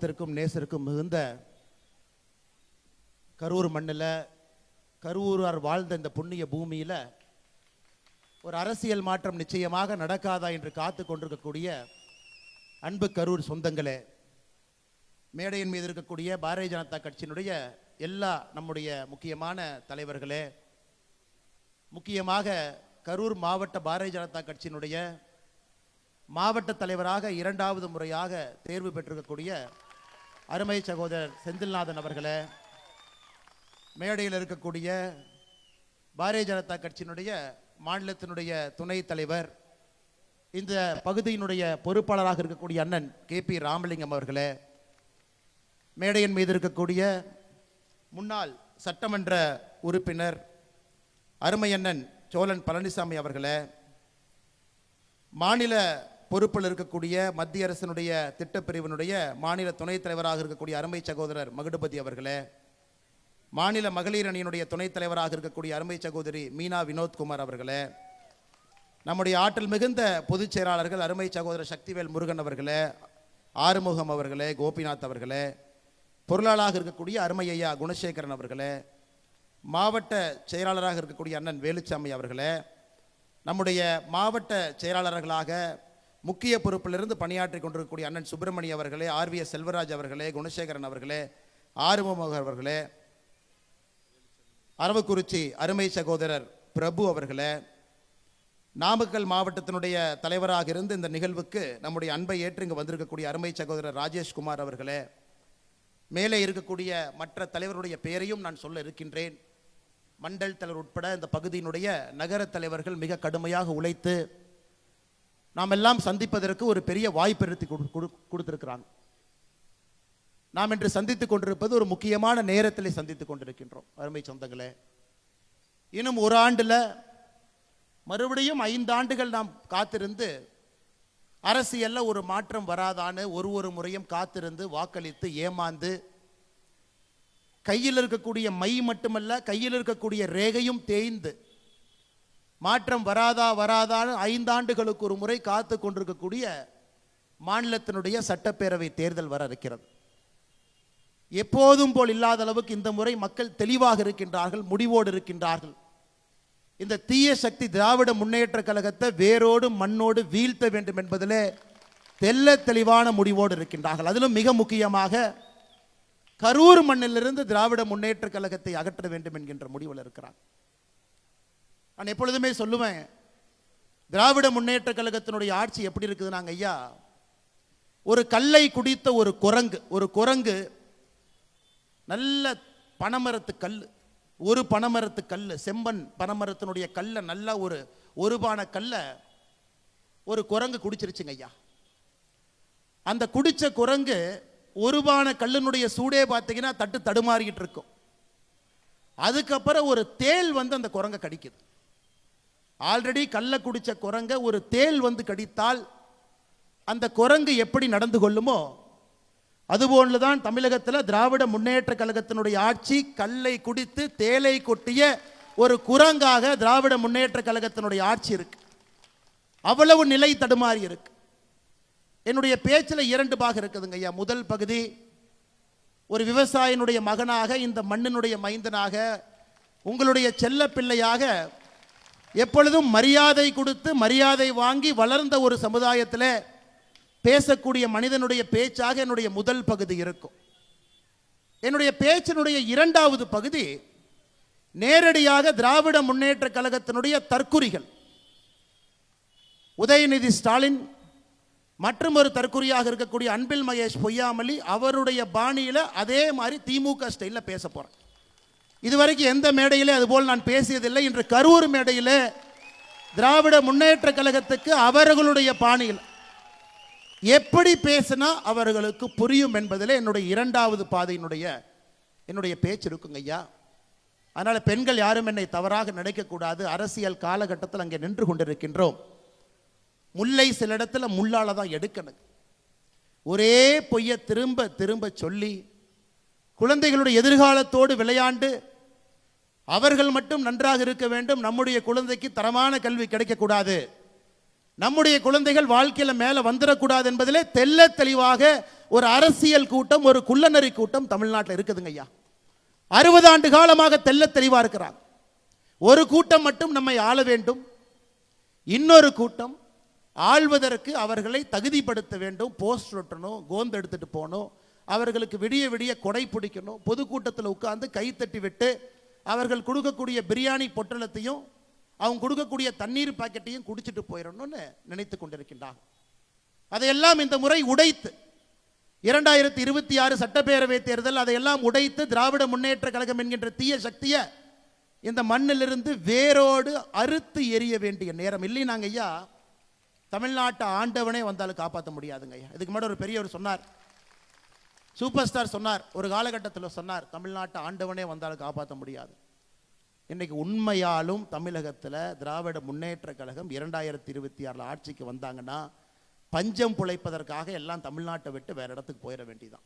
பாசத்திற்கும் நேசருக்கும் மிகுந்த கரூர் மண்ணில் கரூரார் வாழ்ந்த இந்த புண்ணிய பூமியில் ஒரு அரசியல் மாற்றம் நிச்சயமாக நடக்காதா என்று காத்து கொண்டிருக்கக்கூடிய அன்பு கரூர் சொந்தங்களே, மேடையின் மீது இருக்கக்கூடிய பாரதிய ஜனதா கட்சியினுடைய எல்லா நம்முடைய முக்கியமான தலைவர்களே, முக்கியமாக கரூர் மாவட்ட பாரதிய ஜனதா கட்சியினுடைய மாவட்ட தலைவராக 2வது முறையாக தேர்வு பெற்றிருக்கக்கூடிய அருமை சகோதரர் செந்தில்நாதன் அவர்களே, மேடையில் இருக்கக்கூடிய பாரதிய ஜனதா கட்சியினுடைய மாநிலத்தினுடைய துணைத் தலைவர், இந்த பகுதியினுடைய பொறுப்பாளராக இருக்கக்கூடிய அண்ணன் KP ராமலிங்கம் அவர்களே, மேடையின் மீது இருக்கக்கூடிய முன்னாள் சட்டமன்ற உறுப்பினர் அருமை அண்ணன் சோழன் பழனிசாமி அவர்களே, மாநில பொறுப்பில் இருக்கக்கூடிய மத்திய அரசினுடைய திட்டப்பிரிவினுடைய மாநில துணைத் தலைவராக இருக்கக்கூடிய அருமை சகோதரர் மகுடபதி அவர்களே, மாநில மகளிர் அணியினுடைய துணைத் தலைவராக இருக்கக்கூடிய அருமை சகோதரி மீனா வினோத்குமார் அவர்களே, நம்முடைய ஆற்றல் மிகுந்த பொதுச் செயலாளர்கள் அருமை சகோதரர் சக்திவேல் முருகன் அவர்களே, ஆறுமுகம் அவர்களே, கோபிநாத் அவர்களே, பொருளாளராக இருக்கக்கூடிய அருமை ஐயா குணசேகரன் அவர்களே, மாவட்ட செயலாளராக இருக்கக்கூடிய அண்ணன் வேலுச்சாமி அவர்களே, நம்முடைய மாவட்ட செயலாளர்களாக முக்கிய பொறுப்பிலிருந்து பணியாற்றி கொண்டிருக்கக்கூடிய அண்ணன் சுப்பிரமணி அவர்களே, RVS செல்வராஜ் அவர்களே, குணசேகரன் அவர்களே, ஆறுமுகம் அவர்களே, அரவக்குறிச்சி அருமை சகோதரர் பிரபு அவர்களே, நாமக்கல் மாவட்டத்தினுடைய தலைவராக இருந்து இந்த நிகழ்வுக்கு நம்முடைய அன்பை ஏற்று இங்கு வந்திருக்கக்கூடிய அருமை சகோதரர் ராஜேஷ்குமார் அவர்களே, மேலே இருக்கக்கூடிய மற்ற தலைவருடைய பெயரையும் நான் சொல்ல இருக்கின்றேன். மண்டல் தலைவர் உட்பட இந்த பகுதியினுடைய நகர தலைவர்கள் மிக கடுமையாக உழைத்து நாம் எல்லாம் சந்திப்பதற்கு ஒரு பெரிய வாய்ப்பு எடுத்து கொடுத்திருக்கிறாங்க. நாம் இன்று சந்தித்துக் கொண்டிருப்பது ஒரு முக்கியமான நேரத்தில் சந்தித்துக் கொண்டிருக்கின்றோம். அருமை சொந்தங்களே, இன்னும் ஒரு ஆண்டுல மறுபடியும் 5 ஆண்டுகள் நாம் காத்திருந்து அரசியல்ல ஒரு மாற்றம் வராதான்னு ஒரு முறையும் காத்திருந்து வாக்களித்து ஏமாந்து கையில் இருக்கக்கூடிய மை மட்டுமல்ல கையில் இருக்கக்கூடிய ரேகையும் தேய்ந்து மாற்றம் வராதான்னு 5 ஆண்டுகளுக்கு ஒரு முறை காத்து கொண்டிருக்கக்கூடிய மாநிலத்தினுடைய சட்டப்பேரவை தேர்தல் வர இருக்கிறது. எப்போதும் போல் இல்லாத அளவுக்கு இந்த முறை மக்கள் தெளிவாக இருக்கின்றார்கள், முடிவோடு இருக்கின்றார்கள். இந்த தீய சக்தி திராவிட முன்னேற்ற கழகத்தை வேரோடு மண்ணோடு வீழ்த்த வேண்டும் என்பதிலே தெல்ல தெளிவான முடிவோடு இருக்கின்றார்கள். அதிலும் மிக முக்கியமாக கரூர் மண்ணிலிருந்து திராவிட முன்னேற்ற கழகத்தை அகற்ற வேண்டும் என்கின்ற முடிவில் இருக்கிறார். நான் எப்பொழுதுமே சொல்லுவேன், திராவிட முன்னேற்ற கழகத்தினுடைய ஆட்சி எப்படி இருக்குதுன்னாங்க ஐயா, ஒரு கல்லை குடித்த ஒரு குரங்கு நல்ல பனைமரத்து கல், ஒரு பனைமரத்து கல், செம்பன் பனைமரத்தினுடைய கல்லை நல்ல ஒரு பான கல்ல ஒரு குரங்கு குடிச்சிருச்சுங்க ஐயா. அந்த குடிச்ச குரங்கு ஒரு பான கல்லினுடைய சூடே பார்த்தீங்கன்னா தடுமாறிக்கிட்டு இருக்கும். அதுக்கப்புறம் ஒரு தேள் வந்து அந்த குரங்கை கடிக்குது. ஆல்ரெடி கல்ல குடிச்ச குரங்க ஒரு தேள் வந்து கடித்தால் அந்த குரங்கு எப்படி நடந்து கொள்ளுமோ அதுபோன்றுதான் தமிழகத்தில் திராவிட முன்னேற்ற கழகத்தினுடைய ஆட்சி கல்லை குடித்து தேலை கொட்டிய ஒரு குரங்காக திராவிட முன்னேற்ற கழகத்தினுடைய ஆட்சி இருக்கு. அவ்வளவு நிலை தடுமாறி இருக்கு. என்னுடைய பேச்சில் 2 பாகம் இருக்குதுங்க ஐயா. முதல் பகுதி, ஒரு விவசாயினுடைய மகனாக, இந்த மண்ணினுடைய மைந்தனாக, உங்களுடைய செல்ல பிள்ளையாக, எப்பொழுதும் மரியாதை கொடுத்து மரியாதை வாங்கி வளர்ந்த ஒரு சமுதாயத்தில் பேசக்கூடிய மனிதனுடைய பேச்சாக என்னுடைய முதல் பகுதி இருக்கும். என்னுடைய பேச்சினுடைய 2வது பகுதி நேரடியாக திராவிட முன்னேற்ற கழகத்தினுடைய தற்குறிகள், உதயநிதி ஸ்டாலின் மற்றும் ஒரு தற்குறியாக இருக்கக்கூடிய அன்பில் மகேஷ் பொய்யாமொழி அவருடைய பாணியில் அதே மாதிரி திமுக ஸ்டைலில் பேச போகிறேன். இதுவரைக்கும் எந்த மேடையிலே அதுபோல் நான் பேசியதில்லை. இன்று கரூர் மேடையில் திராவிட முன்னேற்ற கழகத்துக்கு அவர்களுடைய பாணியில் எப்படி பேசினா அவர்களுக்கு புரியும் என்பதில் என்னுடைய 2வது பாதையினுடைய என்னுடைய பேச்சு இருக்குங்க ஐயா. அதனால் பெண்கள் யாரும் என்னை தவறாக நினைக்கக்கூடாது. அரசியல் காலகட்டத்தில் அங்கே நின்று கொண்டிருக்கின்றோம். முல்லை சில இடத்துல முள்ளால தான் எடுக்கணும். ஒரே பொய்யை திரும்ப திரும்ப சொல்லி குழந்தைகளுடைய எதிர்காலத்தோடு விளையாண்டு அவர்கள் மட்டும் நன்றாக இருக்க வேண்டும், நம்முடைய குழந்தைக்கு தரமான கல்வி கிடைக்கக்கூடாது, நம்முடைய குழந்தைகள் வாழ்க்கையில் மேலே வந்துடக்கூடாது என்பதிலே தெல்ல தெளிவாக ஒரு அரசியல் கூட்டம், ஒரு குள்ளநரி கூட்டம் தமிழ்நாட்டில் இருக்குதுங்க ஐயா. 60 ஆண்டு காலமாக தெல்ல தெளிவாக இருக்கிறாங்க. ஒரு கூட்டம் மட்டும் நம்மை ஆள வேண்டும், இன்னொரு கூட்டம் ஆள்வதற்கு அவர்களை தகுதிப்படுத்த வேண்டும். போஸ்ட் ஒட்டணும், கோந்து எடுத்துட்டு போகணும், அவர்களுக்கு விடிய விடிய கொடை பிடிக்கணும், பொதுக்கூட்டத்தில் உட்கார்ந்து கைத்தட்டி விட்டு அவர்கள் கொடுக்கக்கூடிய பிரியாணி பொட்டலத்தையும் அவங்க கொடுக்கக்கூடிய தண்ணீர் பாக்கெட்டையும் குடிச்சிட்டு போயிடணும்னு நினைத்து கொண்டிருக்கின்றார். அதையெல்லாம் இந்த முறை உடைத்து 2026 சட்டப்பேரவை தேர்தல் அதையெல்லாம் உடைத்து திராவிட முன்னேற்ற கழகம் என்கின்ற தீய சக்தியை இந்த மண்ணிலிருந்து வேரோடு அறுத்து எரிய வேண்டிய நேரம். இல்லைனாங்க ஐயா, தமிழ்நாட்டை ஆண்டவனே வந்தாலும் காப்பாற்ற முடியாதுங்க ஐயா. இதுக்கு முன்னாடி ஒரு பெரியவர் சொன்னார், சூப்பர் ஸ்டார் சொன்னார், ஒரு காலகட்டத்தில் சொன்னார், தமிழ்நாட்டை ஆண்டவனே வந்தாலும் காப்பாற்ற முடியாது. இன்னைக்கு உண்மையாலும் தமிழகத்தில் திராவிட முன்னேற்ற கழகம் 2026 ஆட்சிக்கு வந்தாங்கன்னா பஞ்சம் பிழைப்பதற்காக எல்லாம் தமிழ்நாட்டை விட்டு வேற இடத்துக்கு போயிட வேண்டியதான்.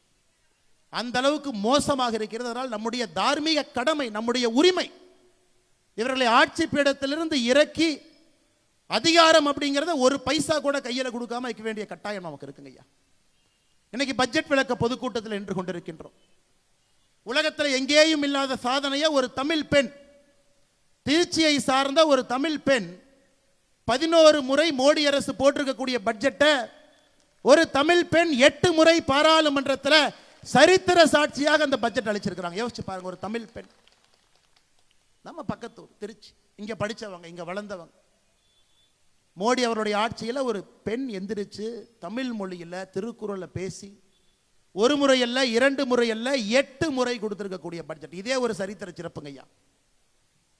அந்த அளவுக்கு மோசமாக இருக்கிறது. அதனால் நம்முடைய தார்மீக கடமை, நம்முடைய உரிமை, இவர்களை ஆட்சி பீடத்திலிருந்து இறக்கி அதிகாரம் அப்படிங்கிறத ஒரு பைசா கூட கையில் கொடுக்காம வைக்க வேண்டிய கட்டாயம் நமக்கு இருக்குங்க ஐயா. இன்னைக்கு பட்ஜெட் விளக்க பொதுக்கூட்டத்தில் நின்று கொண்டிருக்கின்றோம். உலகத்தில் எங்கேயும் இல்லாத சாதனையை ஒரு தமிழ் பெண், திருச்சியை சார்ந்த ஒரு தமிழ் பெண் 11 முறை மோடி அரசு போட்டிருக்கக்கூடிய பட்ஜெட்டை ஒரு தமிழ் பெண் 8 முறை பாராளுமன்றத்தில் சரித்திர சாட்சியாக அந்த பட்ஜெட் அளிச்சிருக்கிறாங்க. யோசிச்சு பாருங்க, ஒரு தமிழ் பெண், நம்ம பக்கத்தூர் திருச்சி, இங்க படிச்சவங்க, இங்க வளர்ந்தவங்க. மோடி அவருடைய ஆட்சியில் ஒரு பெண் எந்திரிச்சு தமிழ் மொழியில் திருக்குறளை பேசி ஒரு முறை அல்ல, 2 முறை அல்ல, 8 முறை கொடுத்திருக்கக்கூடிய பட்ஜெட். இதே ஒரு சரித்திர சிறப்புங்க ஐயா.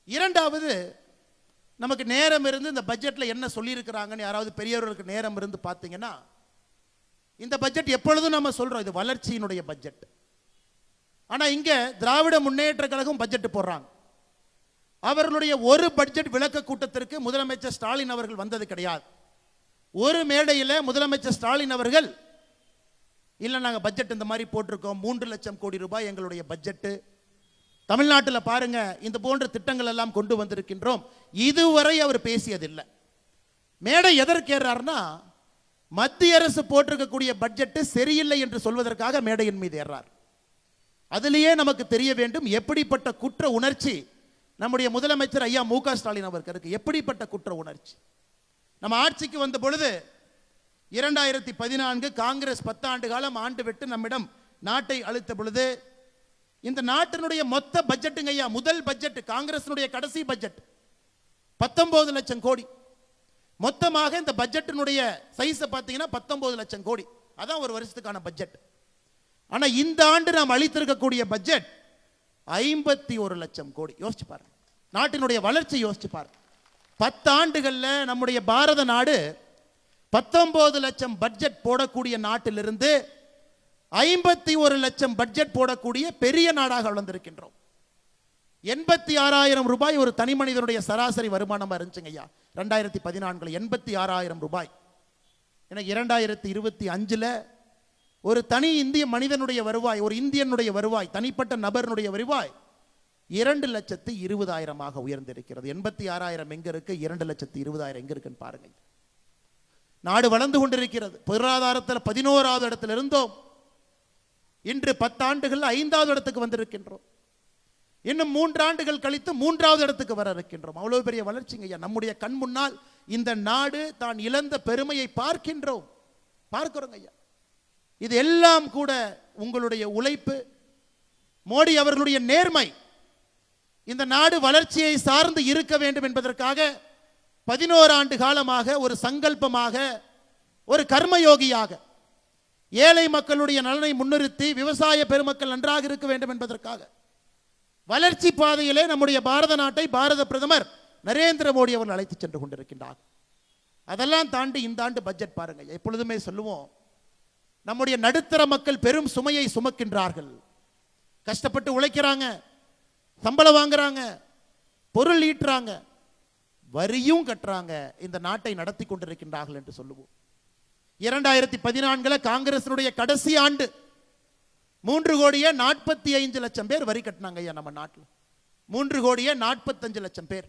இரண்டாவது, நமக்கு நேரம் இருந்து இந்த பட்ஜெட்டில் என்ன சொல்லியிருக்கிறாங்கன்னு யாராவது பெரியவர்களுக்கு நேரம் இருந்து பார்த்தீங்கன்னா, இந்த பட்ஜெட் எப்பொழுதும் நம்ம சொல்கிறோம் இது வளர்ச்சியினுடைய பட்ஜெட். ஆனால் இங்கே திராவிட முன்னேற்ற கழகம் பட்ஜெட் போடுறாங்க. அவர்களுடைய ஒரு பட்ஜெட் விளக்க கூட்டத்திற்கு முதலமைச்சர் ஸ்டாலின் அவர்கள் வந்தது கிடையாது. ஒரு மேடையில் முதலமைச்சர் ஸ்டாலின் அவர்கள், இல்லை நாங்கள் பட்ஜெட் இந்த மாதிரி போட்டிருக்கோம், 3 லட்சம் கோடி ரூபாய் எங்களுடைய பட்ஜெட்டு, தமிழ்நாட்டில் பாருங்க இந்த போன்ற திட்டங்கள் எல்லாம் கொண்டு வந்திருக்கின்றோம், இதுவரை அவர் பேசியதில்லை. மேடை எதற்கு ஏறார்னா, மத்திய அரசு போட்டிருக்கக்கூடிய பட்ஜெட்டு சரியில்லை என்று சொல்வதற்காக மேடையின் மீது ஏறார். அதிலேயே நமக்கு தெரிய வேண்டும் எப்படிப்பட்ட குற்ற உணர்ச்சி நம்முடைய முதலமைச்சர் ஐயா மு.க. ஸ்டாலின் அவருக்கு இருக்கு. எப்படிப்பட்ட குற்ற உணர்ச்சி. நம்ம ஆட்சிக்கு வந்த பொழுது 2014 காங்கிரஸ் 10 ஆண்டு காலம் ஆண்டு விட்டு நம்மிடம் நாட்டை அளித்த பொழுது இந்த நாட்டினுடைய மொத்த பட்ஜெட்டுங்க ஐயா, முதல் பட்ஜெட் காங்கிரசினுடைய கடைசி பட்ஜெட் 19 லட்சம் கோடி. மொத்தமாக இந்த பட்ஜெட்டினுடைய சைஸ் பார்த்தீங்கன்னா 19 லட்சம் கோடி. அதான் ஒரு வருஷத்துக்கான பட்ஜெட். ஆனா இந்த ஆண்டு நாம் அளித்திருக்கக்கூடிய பட்ஜெட் 51 லட்சம் கோடி. யோசிச்சு பாருங்க, நாட்டினுடைய வளர்ச்சி யோசிச்சு பாருங்க. 10 ஆண்டுகள்ல நம்முடைய பாரத நாடு 19 லட்சம் பட்ஜெட் போடக்கூடிய நாட்டிலிருந்து 51 லட்சம் பட்ஜெட் போடக்கூடிய பெரிய நாடாக வளர்ந்திருக்கின்றோம். 86,000 ரூபாய் ஒரு தனி மனிதனுடைய சராசரி வருமானமா இருந்துச்சுங்க ஐயா 2014 86,000 ரூபாய். எனக்கு 2025 ஒரு தனி இந்திய மனிதனுடைய வருவாய், ஒரு இந்தியனுடைய வருவாய், தனிப்பட்ட நபருடைய வருவாய் 2,20,000 உயர்ந்திருக்கிறது. 86,000 எங்க இருக்கு, 2,20,000 எங்க இருக்குன்னு பாருங்க. நாடு வளர்ந்து கொண்டிருக்கிறது. பொருளாதாரத்தில் 11வது இடத்தில் இருந்தோம், இன்று 10 ஆண்டுகள் 5வது இடத்துக்கு வந்திருக்கின்றோம். இன்னும் 3 ஆண்டுகள் கழித்து 3வது இடத்துக்கு வர இருக்கின்றோம். அவ்வளவு பெரிய வளர்ச்சிங்க ஐயா. நம்முடைய கண் முன்னால் இந்த நாடு தான் இழந்த பெருமையை பார்க்கிறோம் ஐயா. இது எல்லாம் கூட உங்களுடைய உழைப்பு, மோடி அவர்களுடைய நேர்மை. இந்த நாடு வளர்ச்சியை சார்ந்து இருக்க வேண்டும் என்பதற்காக 11 ஆண்டு காலமாக ஒரு சங்கல்பமாக, ஒரு கர்மயோகியாக ஏழை மக்களுடைய நலனை முன்னிறுத்தி விவசாய பெருமக்கள் நன்றாக இருக்க வேண்டும் என்பதற்காக வளர்ச்சி பாதையிலே நம்முடைய பாரத நாட்டை பாரத பிரதமர் நரேந்திர மோடி அவர்கள் அழைத்து சென்று கொண்டிருக்கின்றார். அதெல்லாம் தாண்டி இந்த ஆண்டு பட்ஜெட் பாருங்க. எப்பொழுதுமே சொல்லுவோம், நம்முடைய நடுத்தர மக்கள் பெரும் சுமையை சுமக்கின்றார்கள். கஷ்டப்பட்டு உழைக்கிறாங்க, சம்பளம் வாங்குறாங்க, பொருள் ஈட்டுறாங்க, வரியும் கட்டுறாங்க, இந்த நாட்டை நடத்தி கொண்டிருக்கின்றார்கள் என்று சொல்லுவோம். 2014 காங்கிரசினுடைய கடைசி ஆண்டு 3,45,00,000 பேர் வரி கட்டினாங்க ஐயா நம்ம நாட்டில். 3,45,00,000 பேர்.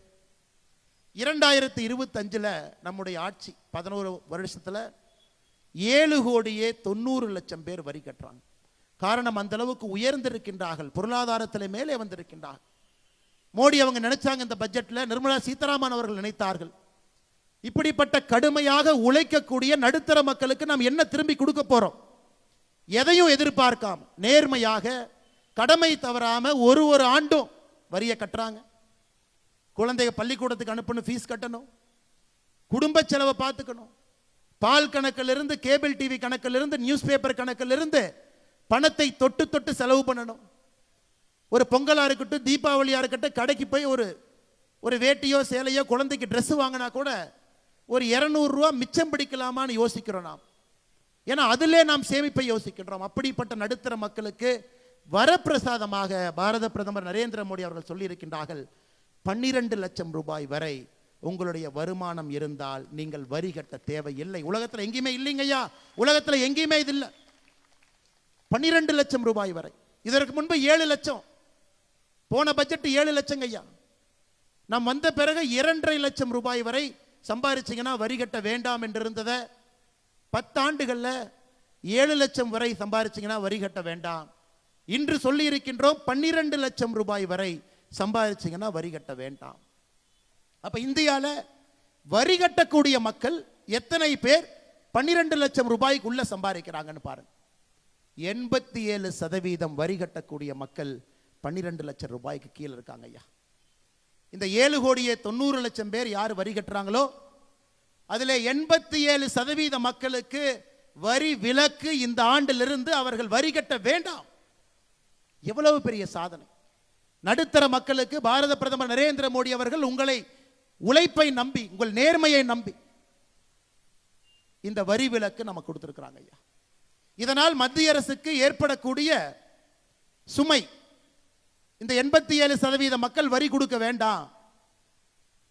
2025 நம்முடைய ஆட்சி 11 வருஷத்துல 7,90,00,000 பேர் வரி கட்டுறாங்க. காரணம், அந்த அளவுக்கு உயர்ந்திருக்கின்றார்கள், பொருளாதாரத்தில் மேலே வந்திருக்கின்றார்கள். மோடி அவங்க நினைச்சாங்க, இந்த பட்ஜெட்ல நிர்மலா சீதாராமன் அவர்கள் நினைத்தார்கள், இப்படிப்பட்ட கடுமையாக உழைக்கக்கூடிய நடுத்தர மக்களுக்கு நாம் என்ன திரும்பி கொடுக்க போறோம், எதையும் எதிர்பார்க்காம நேர்மையாக கடமை தவறாம ஒரு ஆண்டும் வரியை கட்டுறாங்க. குழந்தைய பள்ளிக்கூடத்துக்கு அனுப்பணும், ஃபீஸ் கட்டணும், குடும்ப செலவை பார்த்துக்கணும், பால் கணக்கிலிருந்து கேபிள் டிவி கணக்கிலிருந்து நியூஸ் பேப்பர் கணக்கிலிருந்து பணத்தை தொட்டு தொட்டு செலவு பண்ணணும். ஒரு பொங்கலா இருக்கட்டும், தீபாவளியா இருக்கட்டும், கடைக்கு போய் ஒரு வேட்டியோ சேலையோ குழந்தைக்கு ட்ரெஸ் வாங்கினா கூட ஒரு 200 ரூபா மிச்சம் பிடிக்கலாமான்னு யோசிக்கிறோம் நாம். ஏன்னா அதிலே நாம் சேமிப்பை யோசிக்கின்றோம். அப்படிப்பட்ட நடுத்தர மக்களுக்கு வரப்பிரசாதமாக பாரத பிரதமர் நரேந்திர மோடி அவர்கள் சொல்லியிருக்கின்றார்கள், 12 லட்சம் ரூபாய் வரை உங்களுடைய வருமானம் இருந்தால் நீங்கள் வரி கட்ட தேவையில்லை. உலகத்தில் எங்கேயுமே இல்லைங்க ஐயா, உலகத்தில் எங்கேயுமே இது இல்லை. 12 லட்சம் ரூபாய் வரை. இதற்கு முன்பு 7 லட்சம், போன பட்ஜெட் 7 லட்சம் ஐயா. நாம் வந்த பிறகு 2.5 லட்சம் ரூபாய் வரை சம்பாதிச்சிங்கன்னா வரி கட்ட வேண்டாம் என்று இருந்ததை 10 ஆண்டுகளில் 7 லட்சம் வரை சம்பாதிச்சிங்கன்னா வரி கட்ட வேண்டாம். இன்று சொல்லி இருக்கின்றோம் 12 லட்சம் ரூபாய் வரை சம்பாதிச்சிங்கன்னா வரி கட்ட வேண்டாம். அப்ப இந்தியாவில் வரி கட்டக்கூடிய மக்கள் எத்தனை பேர் 12 லட்சம் ரூபாய்க்குள்ள சம்பாதிக்கிறாங்கன்னு பாருங்க. 87% வரி கட்டக்கூடிய மக்கள் 12 லட்சம் ரூபாய்க்கு கீழே இருக்காங்க ஐயா. இந்த 7,90,00,000 பேர் யார் வரி கட்டுறாங்களோ அதில் 87% மக்களுக்கு வரி விலக்கு இந்த ஆண்டிலிருந்து அவர்கள் வரி கட்ட வேண்டாம். எவ்வளவு பெரிய சாதனை! நடுத்தர மக்களுக்கு பாரத பிரதமர் நரேந்திர மோடி அவர்கள் உங்களை உழைப்பை நம்பி, உங்கள் நேர்மையை நம்பி இந்த வரி விலக்கு நம்ம கொடுத்திருக்கிறாங்க ஐயா. இதனால் மத்திய அரசுக்கு ஏற்படக்கூடிய சுமை, இந்த 87% மக்கள் வரி கொடுக்க வேண்டாம்,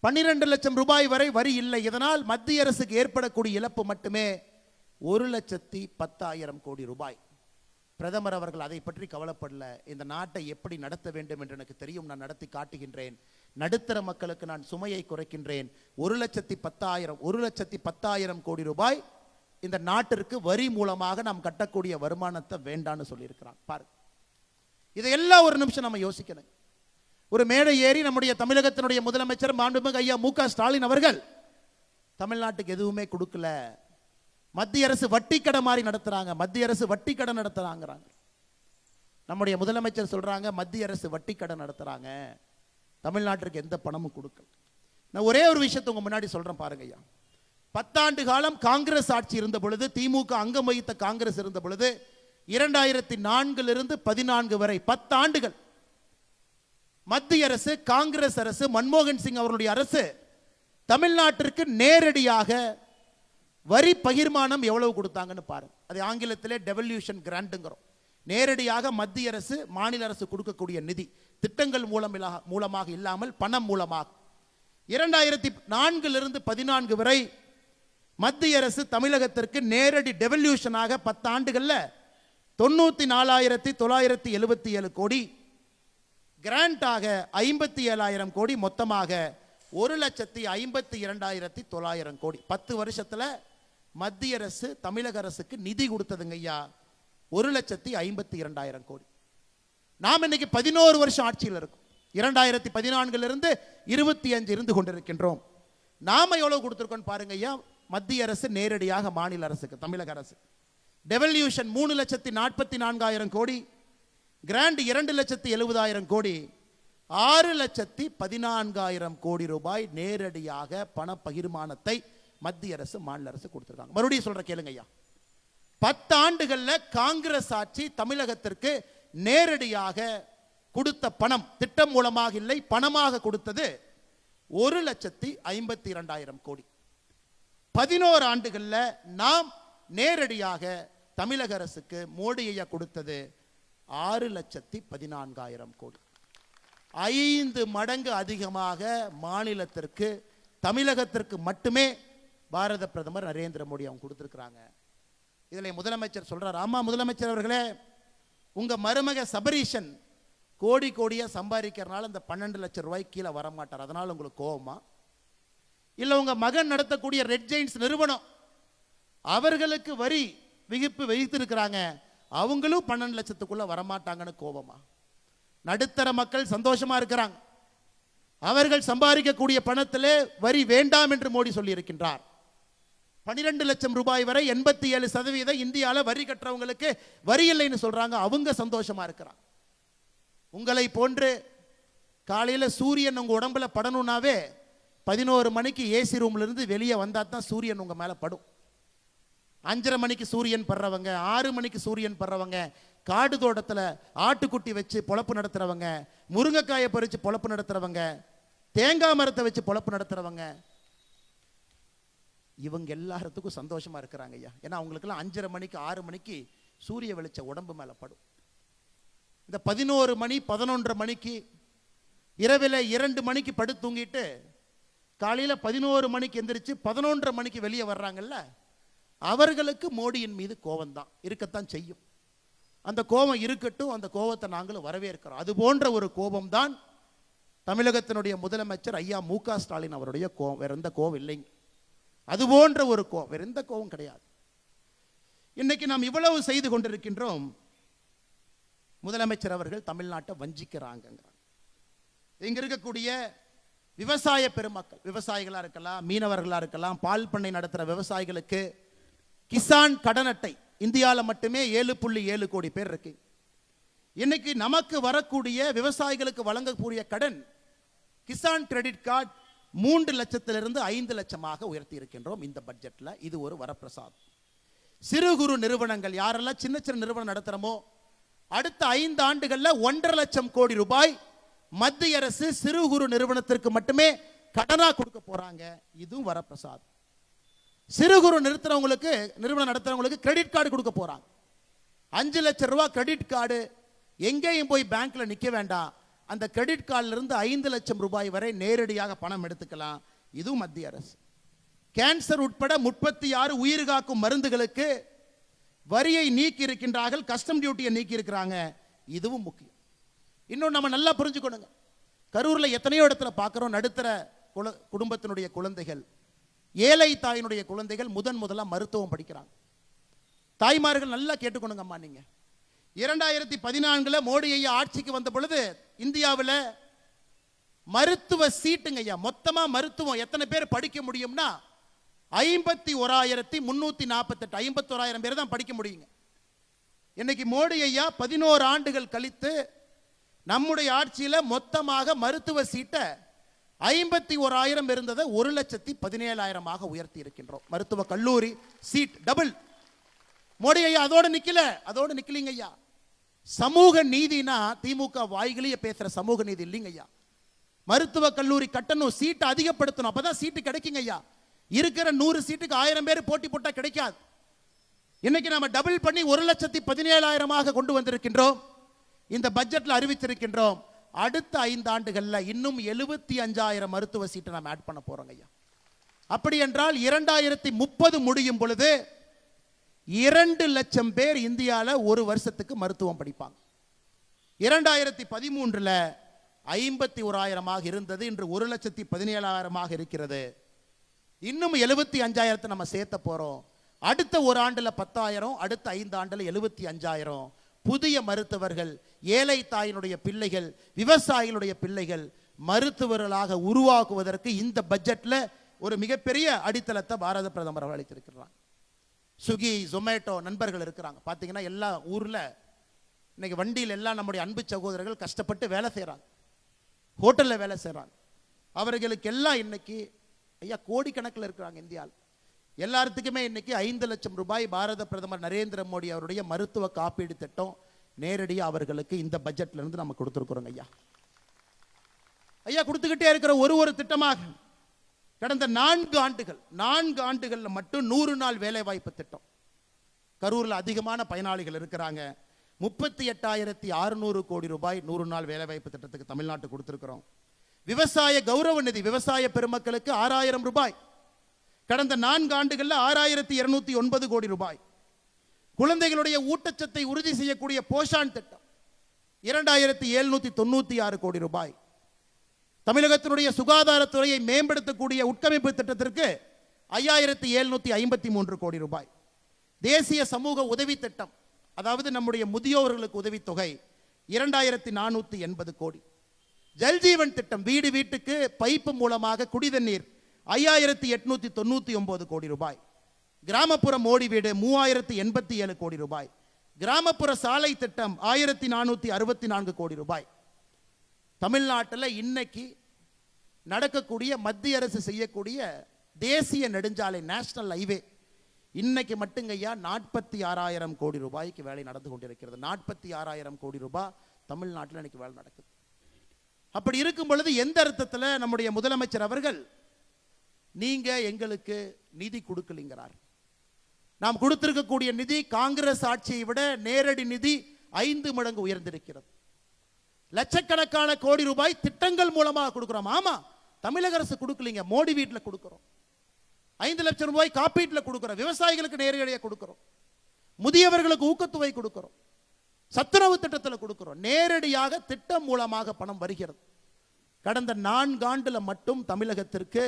12 லட்சம் ரூபாய் வரை வரி இல்லை. இதனால் மத்திய அரசுக்கு ஏற்படக்கூடிய இழப்பு மட்டுமே 1,10,000 கோடி ரூபாய். பிரதமர் அவர்கள் அதை பற்றி கவலைப்படல. இந்த நாட்டை எப்படி நடத்த வேண்டும் என்று எனக்கு தெரியும், நான் நடத்தி காட்டுகின்றேன், நடுத்தர மக்களுக்கு நான் சுமையை குறைக்கின்றேன், 1,10,000 கோடி ரூபாய் இந்த நாட்டிற்கு வரி மூலமாக நாம் கட்டக்கூடிய வருமானத்தை வேண்டான்னு சொல்லியிருக்கிறான். பாருங்க, இதையெல்லாம் ஒரு நிமிஷம் நம்ம யோசிக்கணும். ஒரு மேடை ஏறி நம்முடைய தமிழகத்தினுடைய முதலமைச்சர் மாண்புமிகு ஐயா மு க ஸ்டாலின் அவர்கள் தமிழ்நாட்டுக்கு எதுவுமே கொடுக்கல, மத்திய அரசு வட்டி கடை மாதிரி நடத்துறாங்க, மத்திய அரசு வட்டி கடை நடத்துறாங்கிறாங்க. நம்முடைய முதலமைச்சர் சொல்றாங்க மத்திய அரசு வட்டி கடை நடத்துறாங்க, தமிழ்நாட்டிற்கு எந்த பணமும் கொடுக்கல. நான் ஒரே ஒரு விஷயத்தை உங்க முன்னாடி சொல்றேன் பாருங்க ஐயா. 10 ஆண்டு காலம் காங்கிரஸ் ஆட்சி இருந்த பொழுது, திமுக அங்கம் வகித்த காங்கிரஸ் இருந்த பொழுது, 2004 14 வரை 10 ஆண்டுகள் மத்திய அரசு, காங்கிரஸ் அரசு, மன்மோகன் சிங் அவர்களுடைய அரசு தமிழ்நாட்டிற்கு நேரடியாக வரி பகிர்மானம் எவ்வளவு கொடுத்தாங்கன்னு பாருங்க. அது ஆங்கிலத்திலே டெவல்யூஷன் கிராண்ட்ங்கிறோம். நேரடியாக மத்திய அரசு மாநில அரசு கொடுக்கக்கூடிய நிதி, திட்டங்கள் மூலமாக இல்லாமல் பணம் மூலமாக. 2004 14 வரை மத்திய அரசு தமிழகத்திற்கு நேரடி டெவல்யூஷனாக 10 ஆண்டுகளில் 94,977 கோடி, கிராண்டாக 57,000 கோடி, மொத்தமாக 1,52,900 கோடி. 10 வருஷத்துல மத்திய அரசு தமிழக அரசுக்கு நிதி கொடுத்ததுங்க ஐயா 1,52,000 கோடி. நாம் இன்னைக்கு 11 வருஷம் ஆட்சியில் இருக்கும். 2014 25 இருந்து கொண்டிருக்கின்றோம். நாம எவ்வளவு கொடுத்திருக்கோம் பாருங்க ஐயா. மத்திய அரசு நேரடியாக மாநில அரசுக்கு, தமிழக அரசு டெவல்யூஷன் 3,44,000 கோடி, கிராண்ட் 2,70,000 கோடி, 6,14,000 கோடி ரூபாய் நேரடியாக பண பகிர்மானத்தை மத்திய அரசு மாநில அரசு கொடுத்திருக்காங்க. மறுபடியும் சொல்ற கேளுங்க ஐயா. 10 ஆண்டுகள்ல காங்கிரஸ் ஆட்சி தமிழகத்திற்கு நேரடியாக கொடுத்த பணம், திட்டம் மூலமாக இல்லை, பணமாக கொடுத்தது 1,52,000 கோடி. 11 ஆண்டுகள்ல நாம் நேரடியாக தமிழக அரசுக்கு மோடி ஐயா கொடுத்தது 6,14,000 கோடி. 5 மடங்கு அதிகமாக மாநிலத்திற்கு, தமிழகத்திற்கு மட்டுமே பாரத பிரதமர் நரேந்திர மோடி அவங்க கொடுத்திருக்கிறாங்க. இதில் முதலமைச்சர் சொல்றார், ஆமா முதலமைச்சர் அவர்களே, உங்க மருமக சபரீஷன் கோடி கோடியா சம்பாதிக்கிறனால இந்த 12 லட்சம் ரூபாய் கீழே வரமாட்டார், அதனால உங்களுக்கு கோபமா? இல்லை உங்க மகன் நடத்தக்கூடிய ரெட் ஜெயின்ஸ் நிறுவனம் அவர்களுக்கு வரி விகிப்பு வைத்திருக்கிறாங்க, அவங்களும் 12 லட்சத்துக்குள்ள வரமாட்டாங்கன்னு கோபமா? நடுத்தர மக்கள் சந்தோஷமா இருக்கிறாங்க. அவர்கள் சம்பாதிக்கக்கூடிய பணத்திலே வரி வேண்டாம் என்று மோடி சொல்லி இருக்கின்றார். 12 லட்சம் ரூபாய் வரை 87% இந்தியாவில் வரி கட்டுறவங்களுக்கு வரி இல்லைன்னு சொல்றாங்க. அவங்க சந்தோஷமா இருக்கிறாங்க. உங்களை போன்று காலையில் சூரியன் உங்க உடம்புல படணும்னாவே 11 மணிக்கு ஏசி ரூம்ல இருந்து வெளியே வந்தா தான் சூரியன் உங்க மேல படும். 5:30 மணிக்கு சூரியன் படுறவங்க, 6 மணிக்கு சூரியன் படுறவங்க, காடு தோட்டத்தில் ஆட்டுக்குட்டி வச்சு பொழப்பு நடத்துறவங்க, முருங்கைக்காயை பறித்து பொழப்பு நடத்துறவங்க, தேங்காய் மரத்தை வச்சு பொழப்பு நடத்துறவங்க, இவங்க எல்லாத்துக்கும் சந்தோஷமா இருக்கிறாங்க ஐயா. ஏன்னா அவங்களுக்கெல்லாம் 5:30 மணிக்கு 6 மணிக்கு சூரிய வெளிச்ச உடம்பு மேல படும். இந்த 11 மணி 11:30 மணிக்கு இரவில் 2 மணிக்கு படுத்து தூங்கிட்டு காலையில் 11 மணிக்கு எந்திரிச்சு 11:30 மணிக்கு வெளியே வர்றாங்கல்ல, அவர்களுக்கு மோடியின் மீது கோபம் தான் இருக்கத்தான் செய்யும். அந்த கோபம் இருக்கட்டும், அந்த கோபத்தை நாங்களும் வரவேற்கிறோம். அது போன்ற ஒரு கோபம் தான் தமிழகத்தினுடைய முதலமைச்சர் ஐயா மு.க. ஸ்டாலின் அவருடைய கோபம். வேற எந்த கோபம் இல்லைங்க. அது போன்ற ஒரு கோபம், வேற எந்த கோபம் கிடையாது. இன்னைக்கு நாம் இவ்வளவு செய்து கொண்டிருக்கின்றோம். முதலமைச்சர் அவர்கள் தமிழ்நாட்டை வஞ்சிக்கிறாங்க. இங்க இருக்கக்கூடிய விவசாய பெருமக்கள், விவசாயிகளா இருக்கலாம், மீனவர்களா இருக்கலாம், பால் பண்ணை நடத்துகிற விவசாயிகளுக்கு கிசான் கடன் அட்டை இந்தியாவில் மட்டுமே 7.7 கோடி பேர் இருக்கு. இன்னைக்கு நமக்கு வரக்கூடிய விவசாயிகளுக்கு வழங்கக்கூடிய கடன் கிசான் கிரெடிட் கார்டு 3 லட்சத்திலிருந்து 5 லட்சமாக உயர்த்தி இருக்கின்றோம் இந்த பட்ஜெட்ல. இது ஒரு வரப்பிரசாதம். சிறு குறு நிறுவனங்கள் யாரெல்லாம் சின்ன சின்ன நிறுவனம் நடத்துறோமோ அடுத்த 5 ஆண்டுகள்ல 1.5 லட்சம் கோடி ரூபாய் மத்திய அரசு சிறு குறு நிறுவனத்திற்கு மட்டுமே கடனா கொடுக்க போறாங்க. இதுவும் வரப்பிரசாதம். சிறு குறு நிறுவனம் நடத்துறவங்களுக்கு கிரெடிட் கார்டு கொடுக்க போறாங்க. 5 லட்சம் ரூபாய் கிரெடிட் கார்டு. எங்கேயும் போய் பேங்க்ல நிக்க வேண்டாம். அந்த கிரெடிட் கார்டில் இருந்து 5 லட்சம் ரூபாய் வரை நேரடியாக பணம் எடுத்துக்கலாம். இதுவும் மத்திய அரசு. கேன்சர் உட்பட 36 உயிர் காக்கும் மருந்துகளுக்கு வரியை நீக்கி இருக்கின்றார்கள், கஸ்டம் டியூட்டியை நீக்கி இருக்கிறாங்க. இதுவும் முக்கியம். இன்னும் நம்ம நல்லா புரிஞ்சுக்கணுங்க. கரூர்ல எத்தனையோ இடத்துல பார்க்கிறோம், நடுத்தர குடும்பத்தினுடைய குழந்தைகள், ஏழை தாயினுடைய குழந்தைகள் முதலா மருத்துவம் படிக்கிறாங்க. தாய்மார்கள் நல்லா கேட்டுக்கணுங்க அம்மா. நீங்க 2014 மோடி ஐயா ஆட்சிக்கு வந்த பொழுது இந்தியாவில் மருத்துவ சீட்டுங்க ஐயா, மொத்தமா மருத்துவம் எத்தனை பேர் படிக்க முடியும்னா 51,348, 51,000 பேர் தான் படிக்க முடியுங்க. இன்னைக்கு மோடி ஐயா 11 ஆண்டுகள் கழித்து நம்முடைய ஆட்சியில் மொத்தமாக மருத்துவ சீட்டை 51,000 இருந்ததை 1,17,000 உயர்த்தி இருக்கின்றோம். மருத்துவ கல்லூரி சீட் டபுள். மோடி ஐயா அதோடு நிக்கலீங்க ஐயா. சமூக நீதினா திமுக வாய்களையே பேசுற சமூக நீதி இல்லைங்க ஐயா. மருத்துவ கல்லூரி கட்டணும், சீட்டை அதிகப்படுத்தணும், அப்பதான் சீட்டு கிடைக்குங்க ஐயா. இருக்கிற 100 சீட்டுக்கு 1000 பேர் போட்டி போட்டா கிடைக்காது. இன்னைக்கு நாம டபுள் பண்ணி 1,17,000 கொண்டு வந்திருக்கின்றோம். இந்த பட்ஜெட்ல அறிவிச்சிருக்கின்றோம். அடுத்த 5 ஆண்டுகள்ல இன்னும் 75,000 மருத்துவ சீட்டை நாம் ஆட் பண்ண போறோம் ஐயா. அப்படி என்றால் 2030 முடியும் பொழுது 2 லட்சம் பேர் இந்தியாவில் ஒரு வருஷத்துக்கு மருத்துவம் படிப்பாங்க. 2013 51,000 இருந்தது, இன்று 1,17,000 இருக்கிறது. இன்னும் 75,000 நம்ம சேர்த்த போறோம். அடுத்த ஒரு ஆண்டுல 10,000, அடுத்த 5 ஆண்டுல 75,000 புதிய மருத்துவர்கள், ஏழை தாயினுடைய பிள்ளைகள், விவசாயிகளுடைய பிள்ளைகள் மருத்துவர்களாக உருவாக்குவதற்கு இந்த பட்ஜெட்ல ஒரு மிகப்பெரிய அடித்தளத்தை பாரத பிரதமர் அளித்திருக்கிறார். ஸ்விக்கி, ஜொமேட்டோ நண்பர்கள் இருக்கிறாங்க. பார்த்தீங்கன்னா எல்லா ஊர்ல இன்னைக்கு வண்டியில் எல்லாம் நம்முடைய அன்பு சகோதரர்கள் கஷ்டப்பட்டு வேலை செய்கிறாங்க, ஹோட்டலில் வேலை செய்கிறாங்க. அவர்களுக்கு எல்லாம் இன்னைக்கு ஐயா கோடிக்கணக்கில் இருக்கிறாங்க இந்தியாவில். எல்லாத்துக்குமே இன்னைக்கு 5 லட்சம் ரூபாய் பாரத பிரதமர் நரேந்திர மோடி அவருடைய மருத்துவ காப்பீடு திட்டம் நேரடியாக அவர்களுக்கு இந்த பட்ஜெட்ல இருந்து நம்ம கொடுத்துருக்கிறோங்க ஐயா. ஐயா கொடுத்துக்கிட்டே இருக்கிற ஒரு திட்டமாக கடந்த 4 ஆண்டுகள்ல மட்டும் 100 நாள் வேலை வாய்ப்பு திட்டம். கரூர்ல அதிகமான பயனாளிகள் இருக்கிறாங்க. 38,600 கோடி ரூபாய் 100 நாள் வேலை வாய்ப்பு திட்டத்துக்கு தமிழ்நாட்டு கொடுத்திருக்கிறோம். விவசாய கௌரவ நிதி விவசாய பெருமக்களுக்கு 6,000 ரூபாய். கடந்த 4 ஆண்டுகள்ல 6,209 கோடி ரூபாய். குழந்தைகளுடைய ஊட்டச்சத்தை உறுதி செய்யக்கூடிய போஷான் திட்டம் 2,796 கோடி ரூபாய். தமிழகத்தினுடைய சுகாதாரத்துறையை மேம்படுத்தக்கூடிய உட்கமைப்பு திட்டத்திற்கு 5753 கோடி ரூபாய். தேசிய சமூக உதவி திட்டம், அதாவது நம்முடைய முதியோர்களுக்கு உதவித்தொகை 2480 கோடி. ஜல்ஜீவன் திட்டம், வீடு வீட்டுக்கு பைப்பு மூலமாக குடிதண்ணீர் 5899 கோடி ரூபாய். கிராமப்புற மோடி வீடு 3087 கோடி ரூபாய். கிராமப்புற சாலை திட்டம் 1464 கோடி ரூபாய். தமிழ்நாட்டில் இன்னைக்கு நடக்கக்கூடிய மத்திய அரசு செய்யக்கூடிய தேசிய நெடுஞ்சாலை நேஷனல் ஹைவே இன்னைக்கு மட்டுங்கய்யா 46,000 கோடி ரூபாய்க்கு வேலை நடந்து கொண்டிருக்கிறது. 46,000 கோடி ரூபாய் தமிழ்நாட்டில் இன்னைக்கு வேலை நடக்குது. அப்படி இருக்கும் பொழுது எந்த அர்த்தத்தில் நம்முடைய முதலமைச்சர் அவர்கள் நீங்க எங்களுக்கு நிதி கொடுக்கலிங்கிறார்? நாம் கொடுத்திருக்கக்கூடிய நிதி காங்கிரஸ் ஆட்சியை விட நேரடி நிதி 5 மடங்கு உயர்ந்திருக்கிறது. லட்சக்கணக்கான கோடி ரூபாய் திட்டங்கள் மூலமாக கொடுக்கிறோம். ஆமா, தமிழக அரசு கொடுக்கலீங்க, மோடி வீட்டில் கொடுக்கிறோம். 5 லட்சம் ரூபாய் காப்பீட்டில் கொடுக்கிறோம், விவசாயிகளுக்கு நேரடியாக கொடுக்கிறோம், முதியவர்களுக்கு ஊக்கத்தொகை கொடுக்கிறோம், சத்துணவு திட்டத்தில் கொடுக்கிறோம். நேரடியாக திட்டம் மூலமாக பணம் வருகிறது. கடந்த 4 ஆண்டுல மட்டும் தமிழகத்திற்கு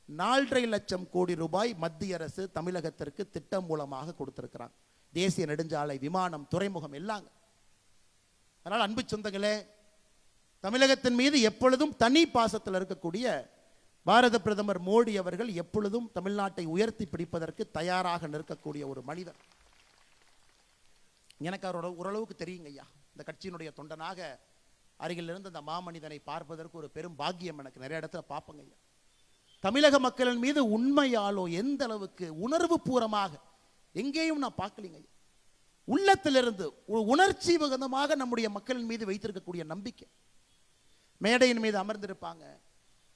4.5 லட்சம் கோடி ரூபாய் மத்திய அரசு தமிழகத்திற்கு திட்டம் மூலமாக கொடுத்திருக்கிறாங்க. தேசிய நெடுஞ்சாலை, விமானம், துறைமுகம் எல்லாங்க. அதனால் அன்பு சொந்தங்களே, தமிழகத்தின் மீது எப்பொழுதும் தனி பாசத்தில் இருக்கக்கூடிய பாரத பிரதமர் மோடி அவர்கள் எப்பொழுதும் தமிழ்நாட்டை உயர்த்தி பிடிப்பதற்கு தயாராக நிற்கக்கூடிய ஒரு மனிதர். எனக்கு அவரோட ஓரளவுக்கு தெரியுங்க ஐயா. இந்த கட்சியினுடைய தொண்டனாக அருகில் இருந்து அந்த மாமனிதனை பார்ப்பதற்கு ஒரு பெரும் பாக்கியம் எனக்கு நிறைய இடத்துல பார்ப்பங்க ஐயா. தமிழக மக்களின் மீது உண்மையாலோ எந்த அளவுக்கு உணர்வு பூர்வமாக எங்கேயும் நான் பார்க்கலீங்க ஐயா. உள்ளத்திலிருந்து உணர்ச்சி மிகுந்தமாக நம்முடைய மக்களின் மீது வைத்திருக்கக்கூடிய நம்பிக்கை. மேடையின் மீது அமர்ந்திருப்பாங்க,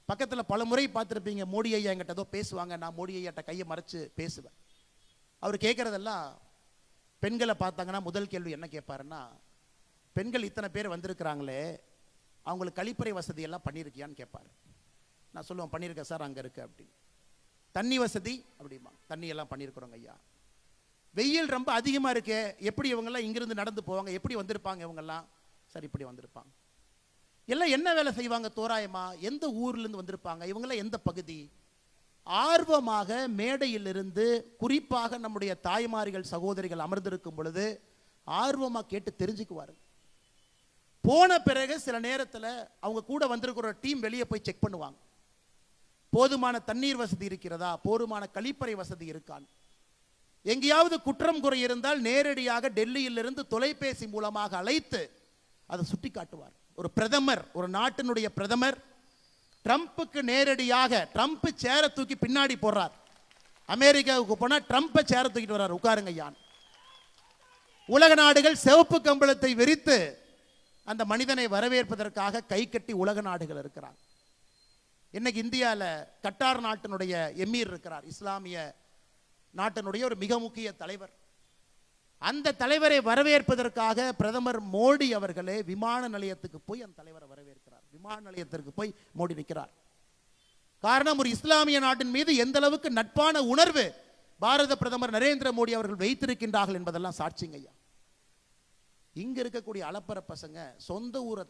பக்கத்தில் பல முறை பார்த்துருப்பீங்க, மோடி ஐயா என்கிட்ட ஏதோ பேசுவாங்க, நான் மோடி ஐயாட்ட கையை மறைச்சு பேசுவேன். அவர் கேட்கறதெல்லாம் பெண்களை பார்த்தாங்கன்னா முதல் கேள்வி என்ன கேட்பாருன்னா, பெண்கள் இத்தனை பேர் வந்திருக்கிறாங்களே, அவங்களுக்கு கழிப்பறை வசதி எல்லாம் பண்ணியிருக்கியான்னு கேட்பாரு. நான் சொல்லுவேன், பண்ணியிருக்கேன் சார், அங்கே இருக்கு அப்படின்னு. தண்ணி வசதி அப்படிமா, தண்ணி எல்லாம் பண்ணியிருக்கிறோங்க ஐயா. வெயில் ரொம்ப அதிகமாக இருக்கு, எப்படி இவங்கெல்லாம் இங்கிருந்து நடந்து போவாங்க, எப்படி வந்திருப்பாங்க இவங்கெல்லாம்? சார் இப்படி வந்திருப்பாங்க. எல்லாம் என்ன வேலை செய்வாங்க தோராயமா, எந்த ஊர்லேருந்து வந்திருப்பாங்க, இவங்கெல்லாம் எந்த பகுதி? ஆர்வமாக மேடையிலிருந்து குறிப்பாக நம்முடைய தாய்மார்கள் சகோதரிகள் அமர்ந்திருக்கும் பொழுது ஆர்வமாக கேட்டு தெரிஞ்சுக்குவாரு. போன பிறகு சில நேரத்தில் அவங்க கூட வந்திருக்கிற டீம் வெளியே போய் செக் பண்ணுவாங்க, போதுமான தண்ணீர் வசதி இருக்கிறதா, போதுமான கழிப்பறை வசதி இருக்கான்னு. எங்கேயாவது குற்றம் குறை இருந்தால் நேரடியாக டெல்லியிலிருந்து தொலைபேசி மூலமாக அழைத்து அதை சுட்டி காட்டுவார். ஒரு பிரதமர், ஒரு நாட்டினுடைய பிரதமர் ட்ரம்புக்கு நேரடியாக, ட்ரம்ப் சேரை தூக்கி பின்னாடி போடுறார், அமெரிக்காவுக்கு போனா ட்ரம்பை சேரை தூக்கிட்டு வர்றார், உட்காருங்க ஐயான். உலக நாடுகள் சிவப்பு கம்பளத்தை விரித்து அந்த மனிதனை வரவேற்பதற்காக கை கட்டி உலக நாடுகள் இருக்கிறாங்க. இன்னைக்கு இந்தியாவில் கட்டார் நாட்டினுடைய எமீர் இருக்கிறார், இஸ்லாமிய நாட்டினுடைய ஒரு மிக முக்கிய தலைவர். அந்த தலைவரை வரவேற்பதற்காக பிரதமர் மோடி அவர்களே விமான நிலையத்துக்கு போய் அந்த தலைவரை வரவேற்கிறார். விமான நிலையத்திற்கு போய் மோடி நிற்கிறார். காரணம், ஒரு இஸ்லாமிய நாட்டின் மீது எந்த அளவுக்கு நட்பான உணர்வு பாரத பிரதமர் நரேந்திர மோடி அவர்கள் வைத்திருக்கின்றார்கள் என்பதெல்லாம் சாட்சிங்க ஐயா. இங்க இருக்கக்கூடிய அலப்பற பசங்க சொந்த ஊரை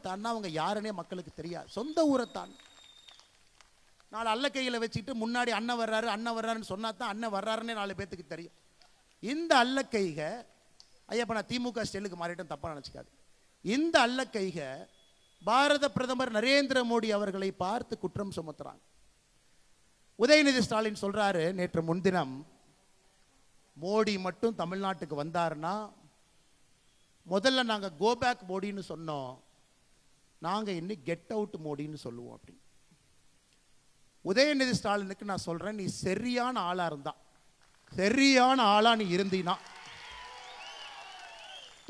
தான்னா அவங்க யாருன்னே மக்களுக்கு தெரியாது. சொந்த ஊரை தான் நாலு அல்ல கையில் வச்சுக்கிட்டு முன்னாடி அண்ணன் வர்றாருன்னு சொன்னா தான் அண்ணன் வர்றாருன்னே 4 பேத்துக்கு தெரியும். இந்த அல்ல கைக ஐயா, நான் திமுக ஸ்டைலுக்கு மாறிட்டும், தப்பா நினைச்சுக்காது. இந்த அல்ல கைக பாரத பிரதமர் நரேந்திர மோடி அவர்களை பார்த்து குற்றம் சுமத்துறாங்க. உதயநிதி ஸ்டாலின் சொல்றாரு, நேற்று முன்தினம் மோடி மட்டும் தமிழ்நாட்டுக்கு வந்தாருன்னா முதல்ல நாங்க கோ பேக் மோடின்னு சொன்னோம், நாங்க இன்னைக்கு கெட் அவுட் மோடின்னு சொல்லுவோம் அப்படி. உதயநிதி ஸ்டாலினுக்கு நான் சொல்றேன், நீ சரியான ஆளா இருந்தா, சரியான ஆளா நீ இருந்தீனா,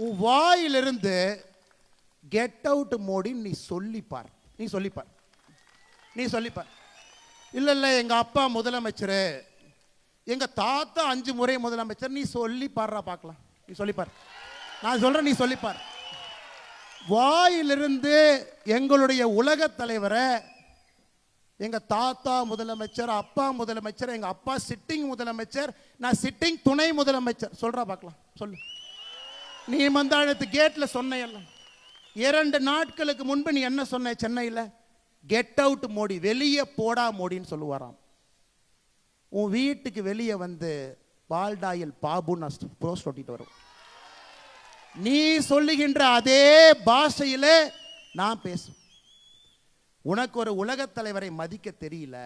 உன் வாயிலிருந்து கெட் அவுட் மோடி நீ சொல்லிப்பார். இல்ல எங்க அப்பா முதலமைச்சர், எங்க தாத்தா 5 முறை முதலமைச்சர், நீ சொல்லி பாடுறா பார்க்கலாம். நீ சொல்லிப்பார். நான் சொல்றேன், நீ சொல்லிப்பார். வாயிலிருந்து எங்களுடைய உலக தலைவரை எங்க தாத்தா முதலமைச்சர், அப்பா முதலமைச்சர், எங்க அப்பா சிட்டிங் முதலமைச்சர், நான் சிட்டிங் துணை முதலமைச்சர், சொல்றா பார்க்கலாம். சொல்லு. நீ மந்தானத்து கேட்ல சொன்ன எல்லாம் 2 நாட்களுக்கு முன்பு நீ என்ன சொன்ன சென்னையில்? கெட் அவுட் மோடி, வெளியே போடா மோடின்னு சொல்லுவாராம். உன் வீட்டுக்கு வெளியே வந்து பால்டாயில் பாபுன்னு போஸ்ட் ஒட்டிட்டு வரும். நீ சொல்லுகின்ற அதே பாஷையில் நான் பேசுவேன். உனக்கு ஒரு உலகத் தலைவரை மதிக்க தெரியல.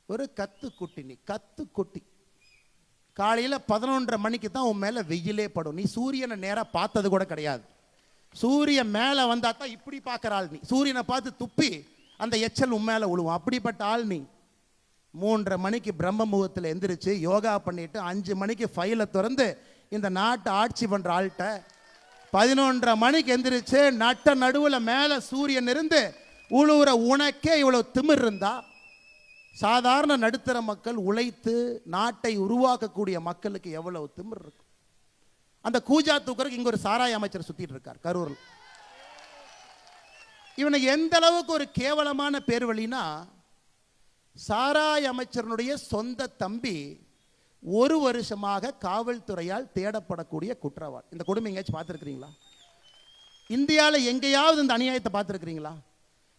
ஒரு கத்துக்குட்டி, நீ கத்துக்குட்டி. காலையில் 11:30 மணிக்கு தான் உன் மேலே வெயிலே படும். நீ சூரியனை நேராக பார்த்தது கூட கிடையாது. சூரியன் மேலே வந்தா தான் இப்படி பார்க்குற ஆள் நீ. சூரியனை பார்த்து துப்பி அந்த எச்சல் உன் மேலே விழுவும். அப்படிப்பட்ட ஆள் நீ. 3:30 மணிக்கு பிரம்ம முகூர்த்தத்தில் எந்திரிச்சு யோகா பண்ணிட்டு 5 மணிக்கு ஃபைலை திறந்து இந்த நாட்டை ஆட்சி பண்ணுற ஆள்கிட்ட 11:30 மணிக்கு எந்திரிச்சு நட்ட நடுவில் மேலே சூரியன் இருந்து உழுவுற உனக்கே இவ்வளோ திமிர் இருந்தா, சாதாரண நடுத்தர மக்கள் உழைத்து நாட்டை உருவாக்கக்கூடிய மக்களுக்கு எவ்வளவு திமிர் இருக்கும்? அந்த கூஜா தூக்கருக்கு இங்க ஒரு சாராய அமைச்சர் சுத்திட்டு இருக்கார் கரூரில். இவனை எந்த அளவுக்கு ஒரு கேவலமான பேர் வழினா, சாராய அமைச்சருடைய சொந்த தம்பி 1 வருஷமாக காவல்துறையால் தேடப்படக்கூடிய குற்றவாளி. இந்த கொடுமை எங்கேயாச்சும் பார்த்துருக்கிறீங்களா? இந்தியாவில் எங்கேயாவது இந்த அநியாயத்தை பார்த்துருக்கிறீங்களா?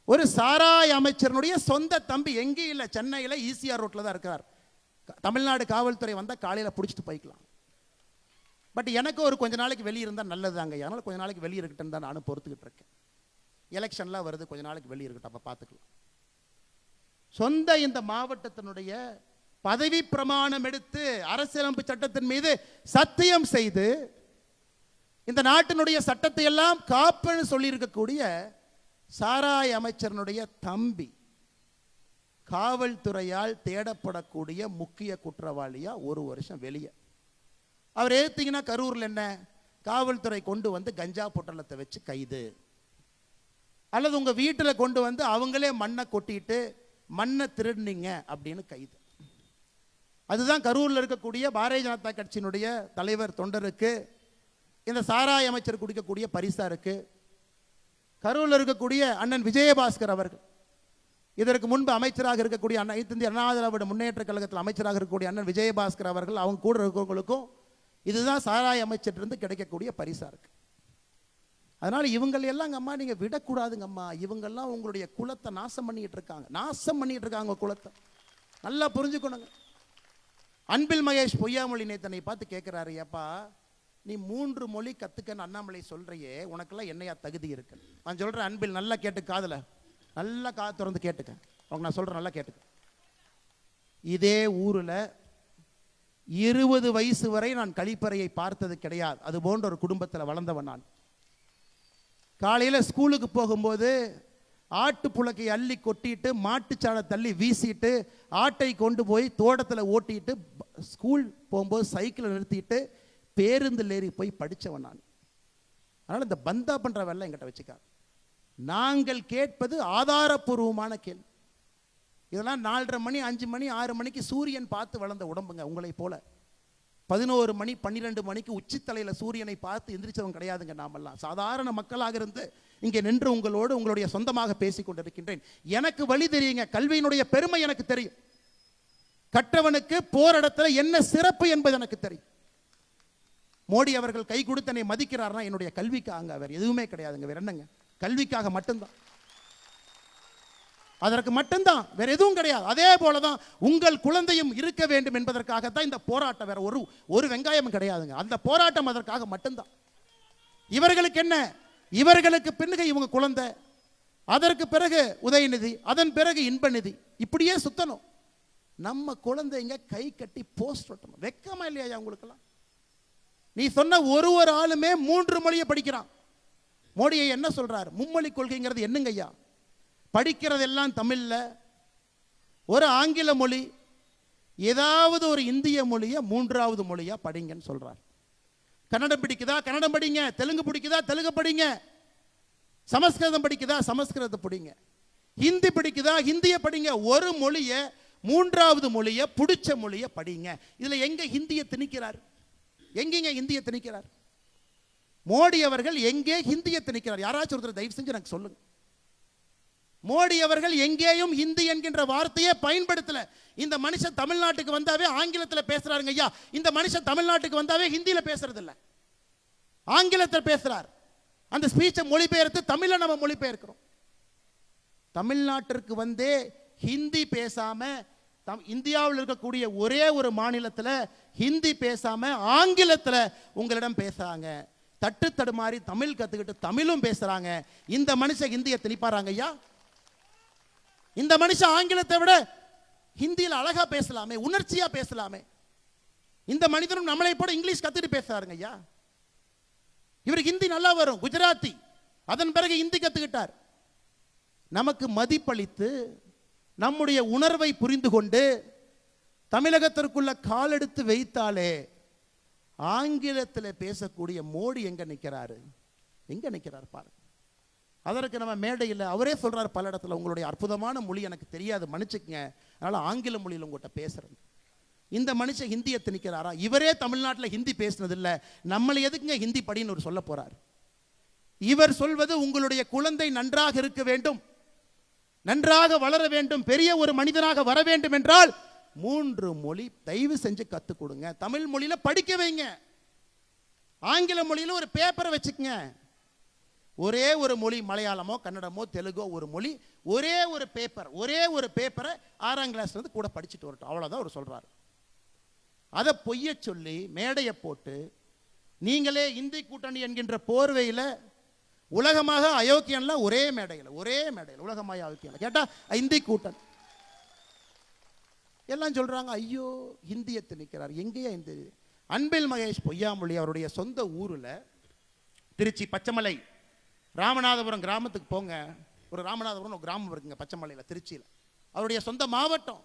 ஒரு சாராய அமைச்சருடைய சொந்த தம்பி எங்கேயும் இல்லை, சென்னையில் ஈசிஆர் ரோட்டில் தான் இருக்கார். தமிழ்நாடு காவல்துறை வந்தால் காலையில் பிடிச்சிட்டு போய்க்கலாம். பட் எனக்கு ஒரு கொஞ்ச நாளைக்கு வெளியே இருந்தால் நல்லதுதாங்க. அதனால் கொஞ்ச நாளைக்கு வெளியே இருக்கட்டும் தான் நானும் பொறுத்துக்கிட்டு இருக்கேன். எலெக்ஷன்லாம் வருது, கொஞ்ச நாளைக்கு வெளியே இருக்கட்டும், அப்போ பார்த்துக்கலாம். சொந்த இந்த மாவட்டத்தினுடைய பதவி பிரமாணம் எடுத்து அரசியலமைப்பு சட்டத்தின் மீது சத்தியம் செய்து இந்த நாட்டினுடைய சட்டத்தை எல்லாம் காப்புன்னு சொல்லியிருக்கக்கூடிய சாராய அமைச்சரனுடைய தம்பி காவல்துறையால் தேடப்படக்கூடிய முக்கிய குற்றவாளியா 1 வருஷம் வெளியே. அவர் ஏத்தீங்கன்னா கரூரில் என்ன, காவல்துறை கொண்டு வந்து கஞ்சா பொட்டலத்தை வச்சு கைது, அல்லது உங்க வீட்டில் கொண்டு வந்து அவங்களே மண்ணை கொட்டிட்டு மண்ணை திருடுனீங்க அப்படின்னு கைது. அதுதான் கரூரில் இருக்கக்கூடிய பாரதிய ஜனதா கட்சியினுடைய தலைவர் தொண்டருக்கு இந்த சாராய அமைச்சர் குடிக்கக்கூடிய பரிசா இருக்கு. கரூரில் இருக்கக்கூடிய அண்ணன் விஜயபாஸ்கர் அவர்கள், இதற்கு முன்பு அமைச்சராக இருக்கக்கூடிய இந்திய அண்ணா திராவிட முன்னேற்ற கழகத்தில் அமைச்சராக இருக்கக்கூடிய அண்ணன் விஜயபாஸ்கர் அவர்கள், அவங்க கூட இருக்கிறவங்களுக்கும் இதுதான் சாராய அமைச்சர்கிட்ட கிடைக்கக்கூடிய பரிசா இருக்கு. அதனால இவங்களெல்லாம் அம்மா நீங்க விடக்கூடாதுங்க அம்மா. இவங்கெல்லாம் உங்களுடைய குலத்தை நாசம் பண்ணிட்டு இருக்காங்க, நாசம் பண்ணிட்டு இருக்காங்க குலத்தை. நல்லா புரிஞ்சுக்கணுங்க. அன்பில் மகேஷ் பொய்யாமொழி நேத்தனை பார்த்து கேட்கிறாரு, ஏப்பா நீ 3 மொழி கத்துக்கன்னு அண்ணாமலை சொல்றியே, உனக்கெல்லாம் என்னையா தகுதி இருக்கு? நான் சொல்றேன் அன்பில், நல்லா கேட்டு, காதுல நல்லா காது திறந்து கேட்டுக்க. அவங்க நான் சொல்றேன் நல்லா கேட்டுக்க. இதே ஊரில் 20 வயசு வரை நான் கழிப்பறையை பார்த்தது கிடையாது. அது போன்ற ஒரு குடும்பத்தில் வளர்ந்தவன் நான். காலையில் ஸ்கூலுக்கு போகும்போது ஆட்டு புழக்கை அள்ளி கொட்டிட்டு மாட்டுச்சாணை தள்ளி வீசிட்டு ஆட்டை கொண்டு போய் தோட்டத்தில் ஓட்டிட்டு ஸ்கூல் போகும்போது சைக்கிளை நிறுத்திட்டு பேருந்தில் ஏறி போய் படித்தவன் நான். அதனால் இந்த பந்தா பண்ணுற வேலை எங்கிட்ட வச்சுக்காது. நாங்கள் கேட்பது ஆதாரப்பூர்வமான கேள்வி. இதெல்லாம் 4:30 மணி 5 மணி 6 மணிக்கு சூரியன் பார்த்து வளர்ந்த உடம்புங்க. உங்களை போல 11 மணி 12 மணிக்கு உச்சித்தலையில் சூரியனை பார்த்து எந்திரிச்சவங்க கிடையாதுங்க. நாமெல்லாம் சாதாரண மக்களாக இருந்து இங்கே நின்று உங்களோடு உங்களுடைய சொந்தமாக பேசி கொண்டிருக்கின்றேன். எனக்கு வழி தெரியுங்க. கல்வியினுடைய பெருமை எனக்கு தெரியும். கற்றவனுக்கு போரிடத்துல என்ன சிறப்பு என்பது எனக்கு தெரியும். மோடி அவர்கள் கை கொடுத்து என்னை மதிக்கிறார்னா என்னுடைய கல்விக்காக, வேற எதுவுமே கிடையாதுங்க. வேற என்னங்க, கல்விக்காக மட்டும்தான், அதற்கு மட்டும்தான், வேற எதுவும் கிடையாது. அதே போலதான் உங்கள் குழந்தையும் இருக்க வேண்டும் என்பதற்காகத்தான் இந்த போராட்டம். வேற ஒரு வெங்காயம் கிடையாதுங்க. அந்த போராட்டம் அதற்காக மட்டும்தான். இவர்களுக்கு என்ன, இவர்களுக்கு பின்னுக்கு இவங்க குழந்தை, அதற்கு பிறகு உதயநிதி, அதன் பிறகு இன்பநிதி, இப்படியே சுத்தணும். நம்ம குழந்தைங்க கை கட்டி போஸ்ட் ஒட்டணும். வெக்கமா இல்லையா உங்களுக்கெல்லாம்? நீ சொன்ன ஒரு ஆளுமே 3 மொழியை படிக்கிறான். மோடியை என்ன சொல்றார்? மும்மொழி கொள்கைங்கிறது என்னங்க ஐயா? படிக்கிறதெல்லாம் தமிழ்ல, ஒரு ஆங்கில மொழி, ஏதாவது ஒரு இந்திய மொழியை 3வது மொழியா படிங்கன்னு சொல்றார். கன்னடம் பிடிக்குதா கன்னடம் படிங்க, தெலுங்கு பிடிக்குதா தெலுங்கு படிங்க, சமஸ்கிருதம் பிடிக்குதா சமஸ்கிருதம் படிங்க, ஹிந்தி பிடிக்குதா ஹிந்தியை படிங்க. ஒரு மொழியை 3வது மொழியை பிடிச்ச மொழியை படிங்க. இதுல எங்க ஹிந்தியை திணிக்கிறார்? எங்கேங்க ஹிந்தியை திணிக்கிறார்? மோடி அவர்கள் எங்கே ஹிந்தியை திணிக்கிறார்? யாராச்சும் ஒருத்தர் தயவு செஞ்சு எனக்கு சொல்லுங்க. மோடி அவர்கள் எங்கேயும் ஹிந்தி என்கின்ற வார்த்தையை பயன்படுத்தல. இந்த மனுஷன் தமிழ்நாட்டுக்கு வந்தாவே ஆங்கிலத்தில் பேசுறாருங்க ஐயா. இந்த மனுஷன் தமிழ்நாட்டுக்கு வந்தாவே ஹிந்தியில பேசுறது இல்ல, ஆங்கிலத்தில் பேசுறார். அந்த ஸ்பீச்சை மொழிபெயர்த்து தமிழை நம்ம மொழிபெயர்க்கிறோம். தமிழ்நாட்டிற்கு வந்தே ஹிந்தி பேசாம, இந்தியாவில் இருக்கக்கூடிய ஒரே ஒரு மாநிலத்தில் ஹிந்தி பேசாம ஆங்கிலத்தில் உங்களிடம் பேசுறாங்க. தட்டு தடுமாறி தமிழ் கத்துக்கிட்டு தமிழும் பேசுறாங்க. இந்த மனுஷன் ஹிந்தியை திணிப்பாராங்க ஐயா? இந்த மனுஷன் ஆங்கிலத்தை விட ஹிந்தியில் அழகா பேசலாமே, உணர்ச்சியா பேசலாமே. இந்த மனிதனும் நம்மளை போல இங்கிலீஷ் கத்துட்டு பேசுறாருங்க ஐயா. இவருக்கு ஹிந்தி நல்லா வரும், குஜராத்தி. அதன் பிறகு ஹிந்தி கத்துக்கிட்டார். நமக்கு மதிப்பளித்து நம்முடைய உணர்வை புரிந்து கொண்டு தமிழகத்திற்குள்ள காலெடுத்து வைத்தாலே ஆங்கிலத்தில் பேசக்கூடிய மோடி எங்க நிற்கிறாரு? எங்க நிற்கிறார் பாருங்க. அதற்கு நம்ம மேடையில் அவரே சொல்றார் பல இடத்துல, உங்களுடைய அற்புதமான மொழி எனக்கு தெரியாது, மன்னிச்சுக்கங்க, அதனால ஆங்கில மொழியில் உங்கள்கிட்ட பேசுறேன். இந்த மனுஷன் ஹிந்தியை திணிக்கிறாரா? இவரே தமிழ்நாட்டில் ஹிந்தி பேசினது இல்லை, நம்மளை எதுக்குங்க ஹிந்தி படின்னு ஒரு சொல்ல போறார்? இவர் சொல்வது உங்களுடைய குழந்தை நன்றாக இருக்க வேண்டும், நன்றாக வளர வேண்டும், பெரிய ஒரு மனிதனாக வர வேண்டும் என்றால் 3 மொழி தயவு செஞ்சு கற்றுக் கொடுங்க. தமிழ் மொழியில படிக்க வைங்க, ஆங்கில மொழியில ஒரு பேப்பரை வச்சுக்கங்க. ஒரே ஒரு மொழி, மலையாளமோ கன்னடமோ தெலுங்கோ ஒரு மொழி, ஒரே ஒரு பேப்பரை 6ஆம் கிளாஸ்ல இருந்து கூட படிச்சுட்டு வரட்டும், அவ்வளவுதான் அவர் சொல்றாரு. அதை பொய்ய சொல்லி மேடையை போட்டு நீங்களே இந்தி கூட்டணி என்கின்ற போர்வையில் உலகமாக அயோக்கியன்லாம் ஒரே மேடையில் உலகமாக அயோக்கியன் கேட்டா இந்தி கூட்டணி எல்லாம் சொல்றாங்க. ஐயோ ஹிந்தியை திணிக்கிறார். எங்கேயா இந்த அன்பில் மகேஷ் பொய்யாமொழி அவருடைய சொந்த ஊரில் திருச்சி பச்சைமலை ராமநாதபுரம் கிராமத்துக்கு போங்க. ஒரு ராமநாதபுரம் ஒரு கிராமம் இருக்குங்க பச்சைமலையில், திருச்சியில். அவருடைய சொந்த மாவட்டம்.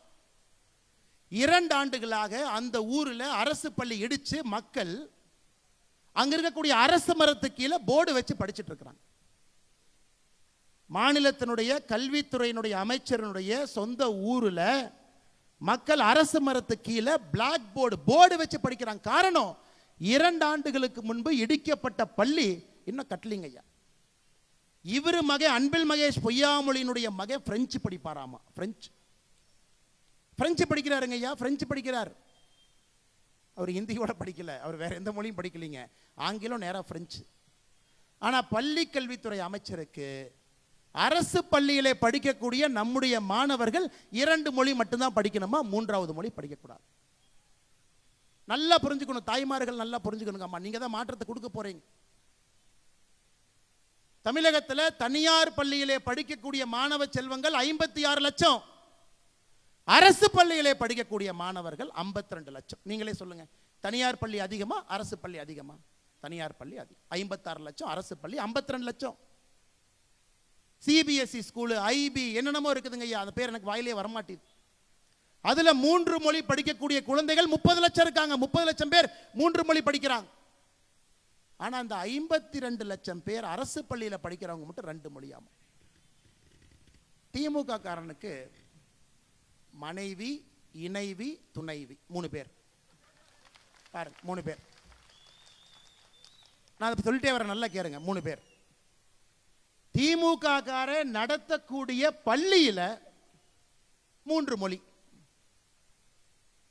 2 ஆண்டுகளாக அந்த ஊரில் அரசு பள்ளி இடிச்சு மக்கள் அங்க இருக்கக்கூடிய அரசு மரத்துக்கு கீழே போர்டு வச்சு படிச்சுட்டு இருக்கிறாங்க. மாநிலத்தினுடைய கல்வித்துறையினுடைய அமைச்சருடைய சொந்த ஊரில் மக்கள் அரசு மரத்துக்கு கீழே பிளாக் போர்டு வச்சு படிக்கிறாங்க. காரணம், 2 ஆண்டுகளுக்கு முன்பு இடிக்கப்பட்ட பள்ளி இன்னும் கட்டலிங்க ஐயா. இவரு மகன் அன்பில் மகேஷ் பொய்யாமொழியினுடைய மகன் பிரெஞ்சு படிப்பாராமா. பிரெஞ்சு படிக்கிறாருங்க ஐயா, பிரெஞ்சு படிக்கிறார். அவர் ஹிந்தியோட படிக்கல, அவர் வேற எந்த மொழியும் படிக்கலீங்க, ஆங்கிலம் நேரா பிரெஞ்சு. ஆனா பள்ளி கல்வித்துறை அமைச்சருக்கு அரசு பள்ளியிலே படிக்கக்கூடிய நம்முடைய மாணவர்கள் 2 மொழி மட்டும்தான் படிக்கணுமா, 3வது மொழி படிக்கக்கூடாது. நல்லா புரிஞ்சுக்கணும், தாய்மார்கள் நல்லா புரிஞ்சுக்கணுங்க. அம்மா நீங்க தான் மாற்றத்தை கொடுக்க போறீங்க. தமிழகத்தில் தனியார் பள்ளியிலே படிக்கக்கூடிய மாணவ செல்வங்கள் 56 லட்சம், அரசு பள்ளியிலே படிக்கக்கூடிய மாணவர்கள் 52 லட்சம். நீங்களே சொல்லுங்க, தனியார் பள்ளி அதிகமா அரசு பள்ளி அதிகமா? தனியார் பள்ளி அதிகம், 56 லட்சம், அரசு பள்ளி 52 லட்சம். சிபிஎஸ்இ ஸ்கூலு, ஐபி என்னென்னமோ இருக்குதுங்க ஐயா, அந்த பேர் எனக்கு வாயிலே வரமாட்டேது. அதுல 3 மொழி படிக்கக்கூடிய குழந்தைகள் 30 லட்சம் இருக்காங்க. 30 லட்சம் பேர் 3 மொழி படிக்கிறாங்க. ஆனா அந்த 52 லட்சம் பேர் அரசு பள்ளியில படிக்கிறவங்க மட்டும் 2 மொழியாம. திமுக காரனுக்கு மனைவி, இணைவி, துணைவி 3 பேர் பாருங்க, 3 பேர். நான் சொல்லிட்டே வரேன், நல்லா கேளுங்க. 3 பேர். திமுக கார நடத்தக்கூடிய பள்ளியில 3 மொழி,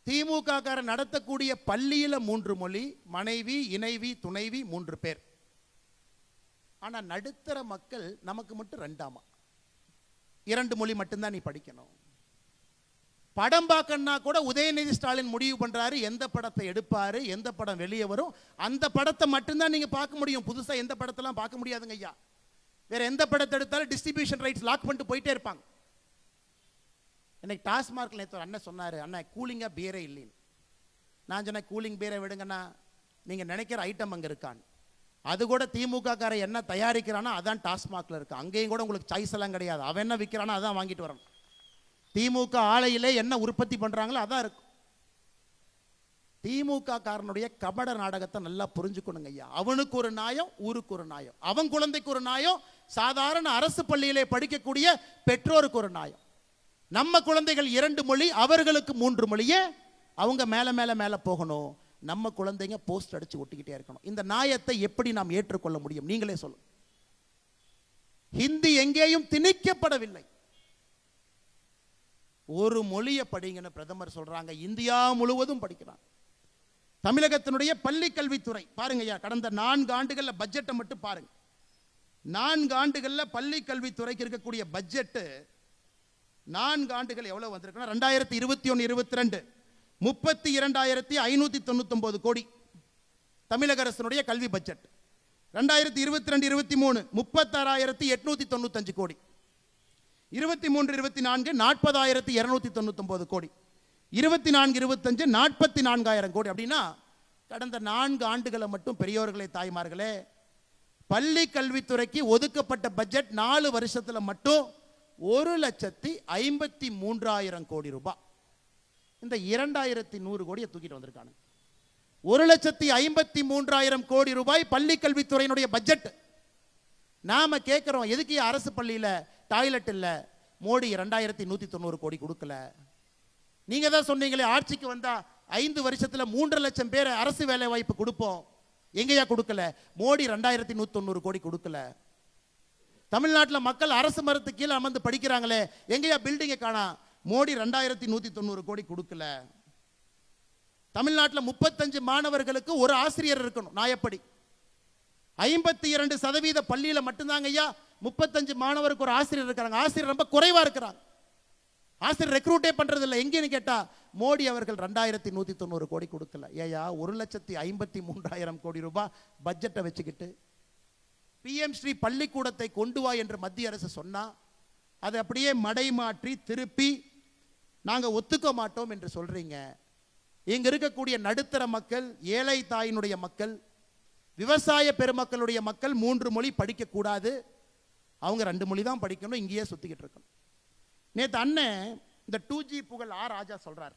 திமுக கார நடத்தக்கூடிய பள்ளியில 3 மொழி, மனைவி, இணைவி, துணைவி 3 பேர். ஆனா நடுத்தர மக்கள் நமக்கு மட்டும் 2ஆமா. 2 மொழி மட்டும்தான் நீ படிக்கணும். படம் பார்க்கணும்னா கூட உதயநிதி ஸ்டாலின் முடிவு பண்றாரு எந்த படத்தை எடுப்பாரு, எந்த படம் வெளியே வரும், அந்த படத்தை மட்டும்தான் நீங்க பார்க்க முடியும். புதுசா எந்த படத்தெல்லாம் பார்க்க முடியாதுங்க ஐயா. வேற எந்த படத்தை எடுத்தாலும் டிஸ்ட்ரிபியூஷன் ரைட்ஸ் லாக் பண்ணிட்டு போயிட்டே இருப்பாங்க. இன்னைக்கு டாஸ்மார்க்ல நேற்று ஒரு அண்ணன் சொன்னாரு, அண்ணன் கூலிங்கா பீரே இல்லைன்னு. நான் சொன்னேன், கூலிங் பீரை விடுங்கன்னா நீங்க நினைக்கிற ஐட்டம் அங்க இருக்கான்னு. அது கூட திமுக கார என்ன தயாரிக்கிறானோ அதான் டாஸ்மார்க்ல இருக்கு. அங்கேயும் கூட உங்களுக்கு சாய்ஸ் எல்லாம் கிடையாது. அவன் என்ன விற்கிறானோ அதான் வாங்கிட்டு வரணும். திமுக ஆலையிலே என்ன உற்பத்தி பண்றாங்களோ அதான் இருக்கும். திமுக காரனுடைய கபட நாடகத்தை நல்லா புரிஞ்சுக்கணுங்க ஐயா. அவனுக்கு ஒரு நியாயம், ஊருக்கு ஒரு நியாயம், அவன் குழந்தைக்கு ஒரு நியாயம், சாதாரண அரசு பள்ளியிலே படிக்கக்கூடிய பெற்றோருக்கு ஒரு நியாயம். நம்ம குழந்தைகள் 2 மொழி, அவர்களுக்கு 3 மொழியே. அவங்க மேல மேல மேல போகணும், நம்ம குழந்தைங்க போஸ்ட் அடிச்சு ஒட்டிக்கிட்டே இருக்கணும். இந்த நியாயத்தை எப்படி நாம் ஏற்றுக்கொள்ள முடியும்? நீங்களே சொல்லுங்க. ஹிந்தி எங்கேயும் திணிக்கப்படவில்லை. ஒரு மொழியை படிங்கன்னு பிரதமர் சொல்றாங்க, இந்தியா முழுவதும் படிக்கிறாங்க. தமிழகத்தினுடைய பள்ளி கல்வித்துறை பாருங்க ஐயா, கடந்த 4 ஆண்டுகள்ல பட்ஜெட்டை மட்டும் பாருங்க. 4 ஆண்டுகளில் பள்ளி கல்வித்துறைக்கு இருக்கக்கூடிய பட்ஜெட்டு 4 ஆண்டுகள் எவ்வளவு வந்திருக்குன்னா 2021-22 32,599 கோடி தமிழக அரசினுடைய கல்வி பட்ஜெட். 2022-23 36,895 கோடி. 23-24 40,299 கோடி. 24-25 44,000 கோடி. அப்படின்னா கடந்த 4 ஆண்டுகளை மட்டும் பெரியோர்களே தாய்மார்களே பள்ளி கல்வித்துறைக்கு ஒதுக்கப்பட்ட பட்ஜெட் 4 வருஷத்துல மட்டும் 1,53,000 கோடி ரூபாய். இந்த 2,100 கோடியை தூக்கிட்டு வந்திருக்காங்க. 1,53,000 கோடி ரூபாய் பள்ளி கல்வித்துறையினுடைய பட்ஜெட். நாம கேட்கிறோம், எதுக்கு அரசு பள்ளியில டாய்லெட் இல்ல? மோடி 2,190 கோடி கொடுக்கல. நீங்க தான் சொன்னீங்களே ஆட்சிக்கு வந்தா 5 வருஷத்துல 3 லட்சம் பேர் அரசு வேலை வாய்ப்பு கொடுப்போம். எங்கயா கொடுக்கல? மோடி 2,190 கோடி கொடுக்கல. தமிழ்நாட்டில் மக்கள் அரசு மரத்துக்கு கீழே அமர்ந்து படிக்கிறாங்களே, எங்கயா பில்டிங்கை காணா? மோடி 2,190 கோடி கொடுக்கல. தமிழ்நாட்டில் 35 மாணவர்களுக்கு ஒரு ஆசிரியர் இருக்கணும் நாயப்படி. 52% பள்ளியில மட்டும்தாங்க ஐயா 35 மாணவருக்கு ஒரு ஆசிரியர் இருக்காங்க. ஆசிரியர் ரொம்ப குறைவா இருக்கிறாங்க. ஆசிரியர் ரெக்ரூட்டே பண்றது இல்லை. எங்கன்னு கேட்டா மோடி அவர்கள் 2,190 கோடி கொடுக்கல. ஏயா 1,53,000 கோடி ரூபாய் பட்ஜெட்டை வச்சுக்கிட்டு பிஎம் ஸ்ரீ பள்ளிக்கூடத்தை கொண்டு வா என்று மத்திய அரசு சொன்னா அதை அப்படியே மடை மாற்றி திருப்பி நாங்க ஒத்துக்க மாட்டோம் என்று சொல்றீங்க. இங்க இருக்கக்கூடிய நடுத்தர மக்கள், ஏழை தாயினுடைய மக்கள், விவசாய பெருமக்களுடைய மக்கள் 3 மொழி படிக்க கூடாது, அவங்க 2 மொழி தான் படிக்கணும், இங்கேயே சுத்திக்கிட்டு இருக்கணும். நேற்று அண்ணன் இந்த 2G புகழ் ராஜா சொல்றார்,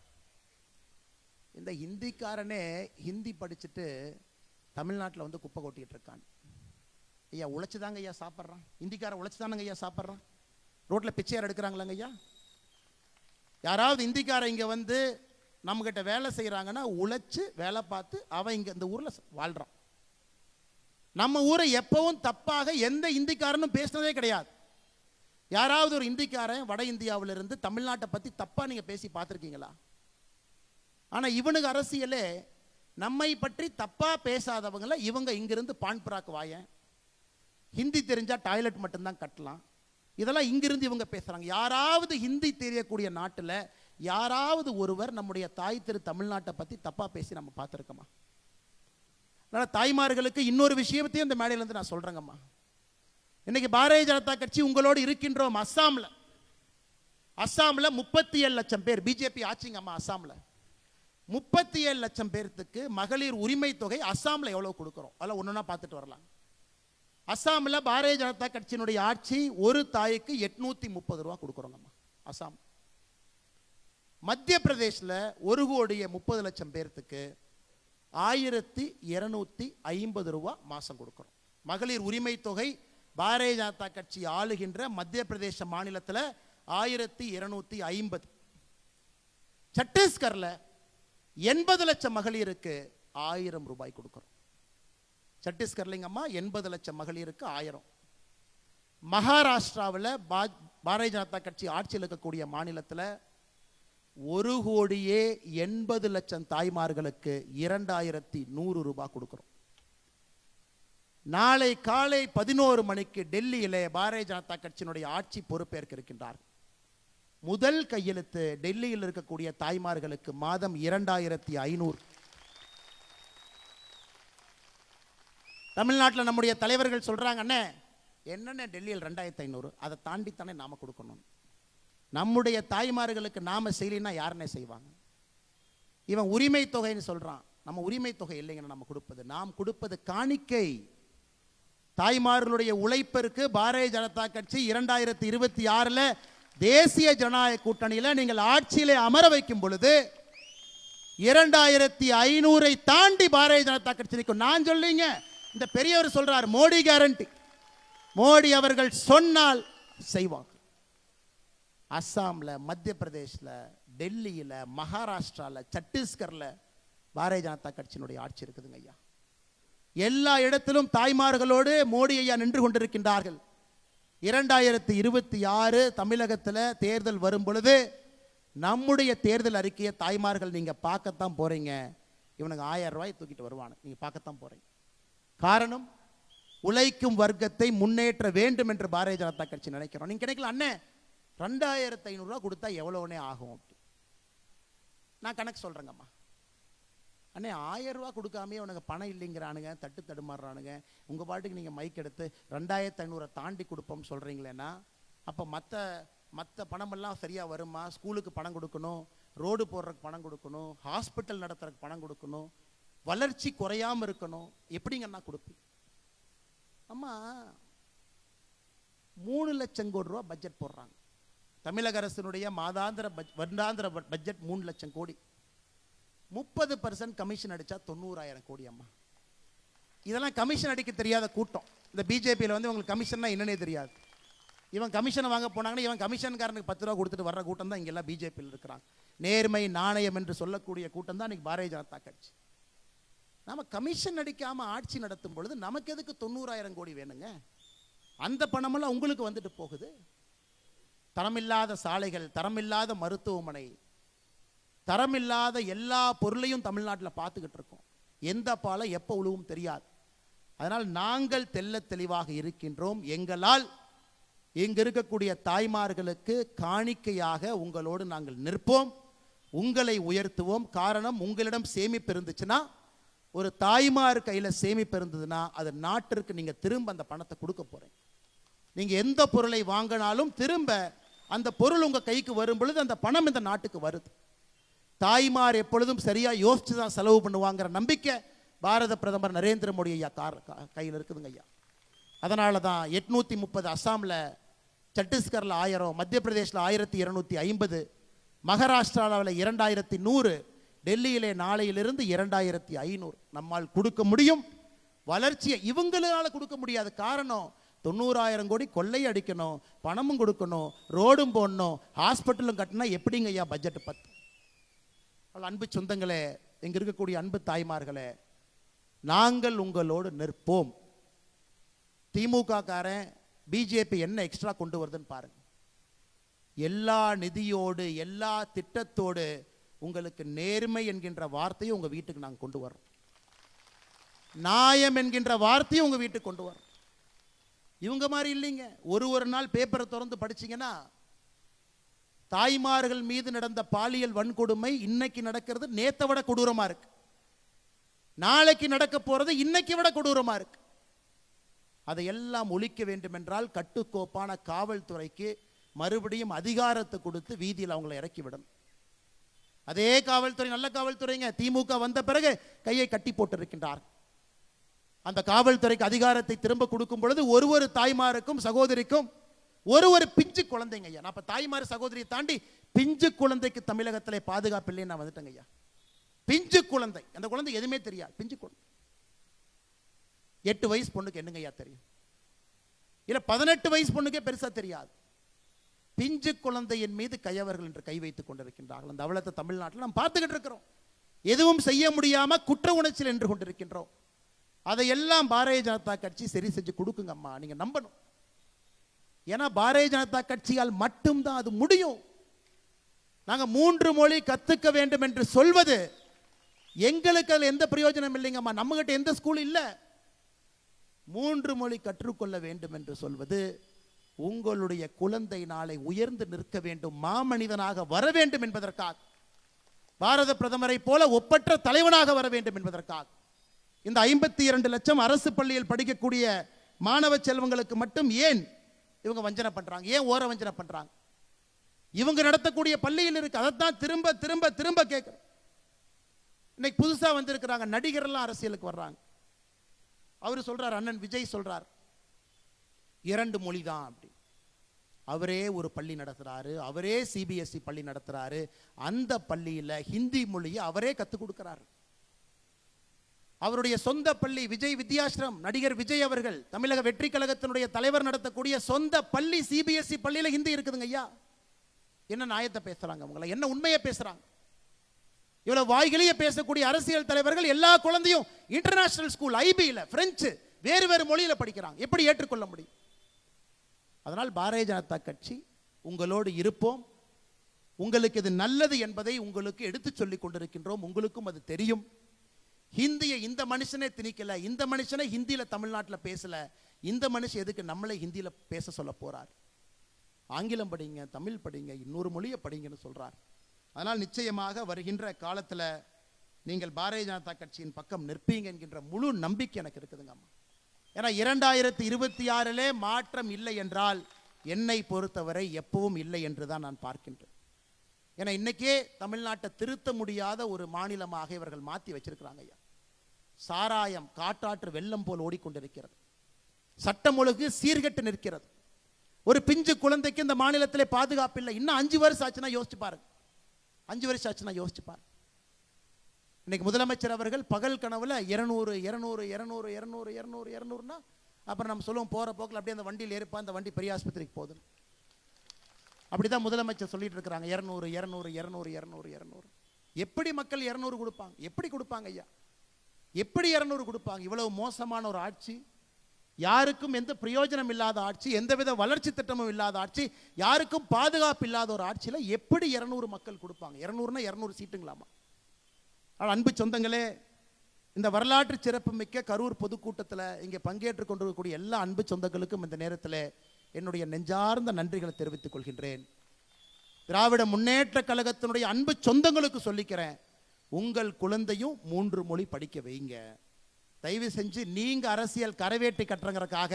இந்த ஹிந்திக்காரனே ஹிந்தி படிச்சுட்டு தமிழ்நாட்டில் வந்து குப்பை கொட்டிட்டு இருக்கான். ஐயா உழைச்சுதாங்க ஐயா சாப்பிட்றான். ஹிந்திக்காரன் உழைச்சுதானங்க ஐயா சாப்பிட்றான். ரோட்ல பிச்சையார் எடுக்கிறாங்களாங்க ஐயா. யாராவது இந்திக்காரன் இங்க வந்து நம்ம கிட்ட வேலை செய்யறாங்கன்னா உழைச்சு வேலை பார்த்து அவன் இங்க இந்த ஊர்ல வாழ்றான். நம்ம ஊரை எப்பவும் தப்பாக எந்த இந்திக்காரனும் பேசினதே கிடையாது. யாராவது ஒரு இந்திக்காரன் வட இந்தியாவிலிருந்து தமிழ்நாட்டை பத்தி தப்பா நீங்க பேசி பார்த்துருக்கீங்களா? ஆனா இவனுக்கு அரசியலே நம்மை பற்றி தப்பா பேசாதவங்கள இவங்க இங்கிருந்து பான்புராக்கு வாயன், ஹிந்தி தெரிஞ்சா டாய்லெட் மட்டும்தான் கட்டலாம், இதெல்லாம் இங்கிருந்து இவங்க பேசுறாங்க. யாராவது ஹிந்தி தெரியக்கூடிய நாட்டில் யாராவது ஒருவர் நம்முடைய தாய் திரு தமிழ்நாட்டை பத்தி தப்பா பேசி நம்ம பார்த்துருக்கோமா? அதனால தாய்மார்களுக்கு இன்னொரு விஷயத்தையும் இந்த மேடையிலேருந்து நான் சொல்றேங்கம்மா. இன்னைக்கு பாரதிய ஜனதா கட்சி உங்களோடு இருக்கின்றோம். அஸ்ஸாம்ல 37 லட்சம் பேர் பிஜேபி ஆட்சிங்கம்மா. அஸ்ஸாம்ல 37 லட்சம் பேருக்கு மகளிர் உரிமை தொகை அஸ்ஸாம்ல எவ்வளவு கொடுக்கிறோம் அதெல்லாம் ஒன்னொன்னா பார்த்துட்டு வரலாம். அஸ்ஸாம்ல பாரதிய ஜனதா கட்சியினுடைய ஆட்சி ஒரு தாய்க்கு 830 ரூபா கொடுக்குறோங்கம்மா அஸ்ஸாம். மத்திய பிரதேசில் 1,30 லட்சம் பேருக்கு 1,250 ரூபா மாசம் கொடுக்கிறோம். மகளிர் உரிமை தொகை பாரதிய ஜனதா கட்சி ஆளுகின்ற மத்திய பிரதேச மாநிலத்தில் 1,250. சத்தீஸ்கர்ல 80 லட்சம் மகளிருக்கு 1000 ரூபாய் கொடுக்கிறோம். சத்தீஸ்கர்லிங்கம்மா 80 லட்சம் மகளிருக்கு 1000. மகாராஷ்டிராவில் பாரதிய ஜனதா கட்சி ஆட்சியில் இருக்கக்கூடிய மாநிலத்தில் 1,80 லட்சம் தாய்மார்களுக்கு 2,100 ரூபாய் கொடுக்கிறோம். நாளை காலை 11 மணிக்கு டெல்லியிலே பாரதிய ஜனதா கட்சியினுடைய ஆட்சி பொறுப்பேற்க இருக்கின்றார். முதல் கையெழுத்து டெல்லியில் இருக்கக்கூடிய தாய்மார்களுக்கு மாதம் 2,500. தமிழ்நாட்டில் நம்முடைய தலைவர்கள் சொல்றாங்க, அண்ணே என்னென்ன டெல்லியில் 2,500 அதை தாண்டித்தானே நாம கொடுக்கணும். நம்முடைய தாய்மார்களுக்கு நாம செய்யலைன்னா யாருன்னே செய்வாங்க. இவன் உரிமை தொகைன்னு சொல்றான். நம்ம உரிமை தொகை இல்லைங்கன்னு நம்ம கொடுப்பது, நாம் கொடுப்பது காணிக்கை. தாய்மார்களுடைய உழைப்பிற்கு பாரதிய ஜனதா கட்சி 2026 தேசிய ஜனநாயக கூட்டணியில் நீங்கள் ஆட்சியிலே அமர வைக்கும் பொழுது 2,500 தாண்டி பாரதிய ஜனதா கட்சி நிற்கும். நான் சொல்லிங்க, இந்த பெரியவர் சொல்றார் மோடி கேரண்டி. மோடி அவர்கள் சொன்னால் செய்வாங்க. அஸ்ஸாம்ல, மத்திய பிரதேசில், டெல்லியில், மகாராஷ்டிராவில், சத்தீஸ்கரில் பாரதிய ஜனதா கட்சியினுடைய ஆட்சி இருக்குதுங்க ஐயா. எல்லா இடத்திலும் தாய்மார்களோடு மோடி ஐயா நின்று கொண்டிருக்கின்றார்கள். 2026 தமிழகத்தில் தேர்தல் வரும் பொழுது நம்முடைய தேர்தல் அறிக்கையை தாய்மார்கள் நீங்க பார்க்கத்தான் போறீங்க. இவனுக்கு 1000 ரூபாய் தூக்கிட்டு வருவானு நீங்க பார்க்கத்தான் போறீங்க. காரணம், உழைக்கும் வர்க்கத்தை முன்னேற்ற வேண்டும் என்று பாரதிய ஜனதா கட்சி நினைக்கிறோம். நீங்க கிடைக்கல அண்ணே 2500 ரூபா கொடுத்தா எவ்வளவுனே ஆகும் அப்படி நான் கணக்கு சொல்றேங்கம்மா. அண்ணே 1000 ரூபா கொடுக்காமே உனக்கு பணம் இல்லைங்கிறானுங்க, தட்டு தடுமாறுறானுங்க. உங்க பாட்டுக்கு நீங்க மைக் எடுத்து 2500 தாண்டி கொடுப்போம் சொல்றீங்களேன்னா அப்ப மற்ற பணமெல்லாம் சரியா வருமா? ஸ்கூலுக்கு பணம் கொடுக்கணும், ரோடு போடுறதுக்கு பணம் கொடுக்கணும், ஹாஸ்பிட்டல் நடத்துறதுக்கு பணம் கொடுக்கணும், வளர்ச்சி குறையாம இருக்கணும். எப்படிங்கன்னா கொடுப்பீங்க? அம்மா 3 லட்சம் கோடி ரூபா பட்ஜெட் போடுறாங்க. தமிழக அரசினுடைய வருடாந்திர பட்ஜெட் 3 லட்சம் கோடி. 30% கமிஷன் அடிச்சா 90,000 கோடி. அம்மா இதெல்லாம் கமிஷன் அடிக்க தெரியாத கூட்டம். இந்த பிஜேபியில் வந்து உங்களுக்கு கமிஷன்னா என்னன்னே தெரியாது. இவன் கமிஷனை வாங்க போனாங்கன்னா இவன் கமிஷன்காரனுக்கு 10 ரூபா கொடுத்துட்டு வர்ற கூட்டம் தான் இங்கெல்லாம் பிஜேபியில் இருக்கிறாங்க. நேர்மை நாணயம் என்று சொல்லக்கூடிய கூட்டம் தான் இன்னைக்கு பாரதிய ஜனதா கட்சி. நாம கமிஷன் அடிக்காம ஆட்சி நடத்தும் பொழுது நமக்கு எதுக்கு 90,000 கோடி வேணுங்க? அந்த பணமெல்லாம் உங்களுக்கு வந்துட்டு போகுது. தரமில்லாத சாலைகள், தரமில்லாத மருத்துவமனை, தரமில்லாத எல்லா பொருளையும் தமிழ்நாட்டில் பார்த்துக்கிட்டு இருக்கோம். எந்த பாலை எப்போ உழுவும் தெரியாது. அதனால் நாங்கள் தெல்ல தெளிவாக இருக்கின்றோம். எங்களால் இங்கு இருக்கக்கூடிய தாய்மார்களுக்கு காணிக்கையாக உங்களோடு நாங்கள் நிற்போம், உங்களை உயர்த்துவோம். காரணம், உங்களிடம் சேமிப்பு இருந்துச்சுன்னா, ஒரு தாய்மார் கையில் சேமிப்பு இருந்ததுன்னா அது நாட்டிற்கு நீங்க திரும்ப அந்த பணத்தை கொடுக்க போறீங்க. நீங்க எந்த பொருளை வாங்கினாலும் திரும்ப அந்த பொருள் உங்க கைக்கு வரும் பொழுது அந்த பணம் இந்த நாட்டுக்கு வருது. தாய்மார் எப்பொழுதும் சரியா யோசிச்சு தான் செலவு பண்ணுவாங்கிற நம்பிக்கை பாரத பிரதமர் நரேந்திர மோடி ஐயா கையில் இருக்குதுங்க ஐயா. அதனால தான் 830 அசாமில், சத்தீஸ்கரில் 1000, மத்திய பிரதேசில் 1250, மகாராஷ்டிராவில் 2100, டெல்லியிலே நாளையிலிருந்து 2500 நம்மால் கொடுக்க முடியும். வளர்ச்சியை இவங்களால கொடுக்க முடியாது. காரணம், 90,000 கோடி கொள்ளை அடிக்கணும், பணமும் கொடுக்கணும், ரோடும் போடணும், ஹாஸ்பிட்டலும் கட்டினா எப்படிங்க ஐயா பட்ஜெட் 10? அன்பு சொந்தங்களே, இங்க இருக்கக்கூடிய அன்பு தாய்மார்களே, நாங்கள் உங்களோடு நிற்போம். திமுக காரன் பிஜேபி என்ன எக்ஸ்ட்ரா கொண்டு வருதுன்னு பாருங்க. எல்லா நிதியோடு எல்லா திட்டத்தோடு உங்களுக்கு நேர்மை என்கின்ற வார்த்தையை உங்க வீட்டுக்கு நாங்கள் கொண்டு வரோம். நியாயம் என்கின்ற வார்த்தையை உங்க வீட்டுக்கு கொண்டு வரோம். இவங்க மாதிரி இல்லைங்க. ஒரு நாள் பேப்பரை திறந்து படிச்சீங்கன்னா தாய்மார்கள் மீது நடந்த பாலியல் வன்கொடுமை இன்னைக்கு நடக்கிறது நேத்தை விட கொடூரமா இருக்கு, நாளைக்கு நடக்க போறது இன்னைக்கு விட கொடூரமா இருக்கு. அதையெல்லாம் ஒழிக்க வேண்டும் என்றால் கட்டுக்கோப்பான காவல்துறைக்கு மறுபடியும் அதிகாரத்தை கொடுத்து வீதியில் அவங்களை இறக்கி விடணும். அதே காவல்துறை நல்ல காவல்துறைங்க. திமுக வந்த பிறகு கையை கட்டி போட்டிருக்கின்றார். அந்த காவல்துறைக்கு அதிகாரத்தை திரும்ப கொடுக்கும் பொழுது ஒரு தாய்மாருக்கும் சகோதரிக்கும் ஒரு பிஞ்சு குழந்தைங்க ஐயா. நான் இப்ப தாய்மார் சகோதரியை தாண்டி பிஞ்சு குழந்தைக்கு தமிழகத்திலே பாதுகாப்பு இல்லைன்னு நான் வந்துட்டேங்க ஐயா. பிஞ்சு குழந்தை, அந்த குழந்தை எதுவுமே தெரியாது. பிஞ்சு குழந்தை 8 வயசு பொண்ணுக்கு என்னங்க ஐயா தெரியும்? இல்ல 18 வயசு பொண்ணுக்கே பெருசா தெரியாது. பிஞ்சு குழந்தையின் மீது கையவர்கள் என்று கை வைத்துக் கொண்டிருக்கின்றார்கள். அந்த அவலத்தை தமிழ்நாட்டில் நாம் பார்த்துக்கிட்டு இருக்கிறோம். எதுவும் செய்ய முடியாம குற்ற உணர்ச்சியில் என்று கொண்டிருக்கின்றோம். அதையெல்லாம் பாரதிய ஜனதா கட்சி சரி செஞ்சு கொடுக்குங்க அம்மா, நீங்க நம்பணும். ஏன்னா பாரதிய ஜனதா கட்சியால் மட்டும்தான் அது முடியும். நாங்க 3 மொழி கத்துக்க வேண்டும் என்று சொல்வது எங்களுக்கு அதில் எந்த பிரயோஜனம் இல்லைங்கம்மா. நம்ம கிட்ட எந்த ஸ்கூல் இல்ல. 3 மொழி கற்றுக்கொள்ள வேண்டும் என்று சொல்வது உங்களுடைய குழந்தை நாளை உயர்ந்து நிற்க வேண்டும், மாமனிதனாக வர வேண்டும் என்பதற்காக, பாரத பிரதமரை போல ஒப்பற்ற தலைவனாக வர வேண்டும் என்பதற்காக. இந்த 52 லட்சம் அரசு பள்ளியில் படிக்கக்கூடிய மாணவ செல்வங்களுக்கு மட்டும் ஏன் இவங்க வஞ்சனை பண்றாங்க? ஏன் ஓர வஞ்சனை பண்றாங்க? இவங்க நடத்தக்கூடிய பள்ளியில் இருக்கு. அதைத்தான் திரும்ப திரும்ப திரும்ப கேட்கிறோம். இன்னைக்கு புதுசா வந்திருக்கிறாங்க நடிகர் எல்லாம் அரசியலுக்கு வர்றாங்க. அவரு சொல்றார், அண்ணன் விஜய் சொல்றார் 2 மொழி தான் அப்படி. அவரே ஒரு பள்ளி நடத்துறாரு, அவரே சிபிஎஸ்இ பள்ளி நடத்துறாரு. அந்த பள்ளியில ஹிந்தி மொழியை அவரே கத்துக் கொடுக்கிறார். அவருடைய சொந்த பள்ளி விஜய் வித்யாஸ்ரம், நடிகர் விஜய் அவர்கள் தமிழக வெற்றி கழகத்தினுடைய தலைவர் நடத்தக்கூடிய சொந்த பள்ளி சிபிஎஸ்இ பள்ளியில ஹிந்தி இருக்குதுங்க ஐயா. என்ன நியாயத்தை பேசுறாங்க அவங்கள? என்ன உண்மையை பேசுறாங்க? இவ்வளவு வாய்களையே பேசக்கூடிய அரசியல் தலைவர்கள் எல்லா குழந்தையும் இன்டர்நேஷனல் ஸ்கூல் ஐபியில் பிரெஞ்சு வேறு மொழியில படிக்கிறாங்க. எப்படி ஏற்றுக்கொள்ள முடியும்? அதனால் பாரதிய ஜனதா கட்சி உங்களோடு இருப்போம். உங்களுக்கு இது நல்லது என்பதை உங்களுக்கு எடுத்து சொல்லிக் கொண்டிருக்கின்றோம். உங்களுக்கும் அது தெரியும். ஹிந்தியை இந்த மனுஷனே திணிக்கல, இந்த மனுஷனே ஹிந்தியில தமிழ்நாட்டில் பேசல, இந்த மனுஷன் எதுக்கு நம்மளே ஹிந்தியில பேச சொல்ல போறார்? ஆங்கிலம் படிங்க, தமிழ் படிங்க, இன்னொரு மொழியை படிங்கன்னு சொல்றார். அதனால் நிச்சயமாக வருகின்ற காலத்தில் நீங்கள் பாரதிய ஜனதா கட்சியின் பக்கம் நிற்பீங்க என்கின்ற முழு நம்பிக்கை எனக்கு இருக்குதுங்க அம்மா. ஏன்னா 2026 மாற்றம் இல்லை என்றால் என்னை பொறுத்தவரை எப்பவும் இல்லை என்று தான் நான் பார்க்கின்றேன். ஏன்னா இன்னைக்கே தமிழ்நாட்டை திருத்த முடியாத ஒரு மாநிலமாக இவர்கள் மாற்றி வச்சிருக்கிறாங்க ஐயா. சாராயம் காட்டாற்று வெள்ளம் போல் ஓடிக்கொண்டிருக்கிறது. சட்டம் ஒழுங்கு சீர்கெட்டு நிற்கிறது. ஒரு பிஞ்சு குழந்தைக்கு இந்த மாநிலத்திலே பாதுகாப்பு இல்லை. இன்னும் 5 வருஷம் ஆச்சுன்னா யோசிச்சு பாருங்க. 5 வருஷம் ஆச்சுன்னா யோசிச்சு பாருங்க. இன்னைக்கு முதலமைச்சர் அவர்கள் பகல் கனவுல 200 200 200 200 200 200னா அப்புறம் நம்ம சொல்லுவோம் போற போக்கில் அப்படியே அந்த வண்டியில் ஏறிப்பா, அந்த வண்டி பெரிய ஆஸ்பத்திரிக்கு போகுது. அப்படிதான் முதலமைச்சர் சொல்லிட்டு இருக்கிறாங்க 200 200 200 200 200. எப்படி மக்கள் 200 கொடுப்பாங்க? எப்படி கொடுப்பாங்க ஐயா? எப்படி 200 கொடுப்பாங்க? இவ்வளவு மோசமான ஒரு ஆட்சி, யாருக்கும் எந்த பிரயோஜனம் இல்லாத ஆட்சி, எந்தவித வளர்ச்சி திட்டமும் இல்லாத ஆட்சி, யாருக்கும் பாதுகாப்பு இல்லாத ஒரு ஆட்சியில் எப்படி 200 மக்கள் கொடுப்பாங்க? 200னா 200 சீட்டுங்களாமா? அன்பு சொந்தங்களே, இந்த வரலாற்று சிறப்பு மிக்க கரூர் பொதுக்கூட்டத்தில் இங்கே பங்கேற்றுக் கொண்டிருக்கக்கூடிய எல்லா அன்பு சொந்தங்களுக்கும் இந்த நேரத்தில் என்னுடைய நெஞ்சார்ந்த நன்றிகளை தெரிவித்துக் கொள்கின்றேன். திராவிட முன்னேற்ற கழகத்தினுடைய அன்பு சொந்தங்களுக்கு சொல்லிக்கிறேன், உங்கள் குழந்தையும் 3 மொழி படிக்க வைங்க. தயவு செஞ்சு நீங்க அரசியல் கரவேட்டி கட்டுறங்கிறதுக்காக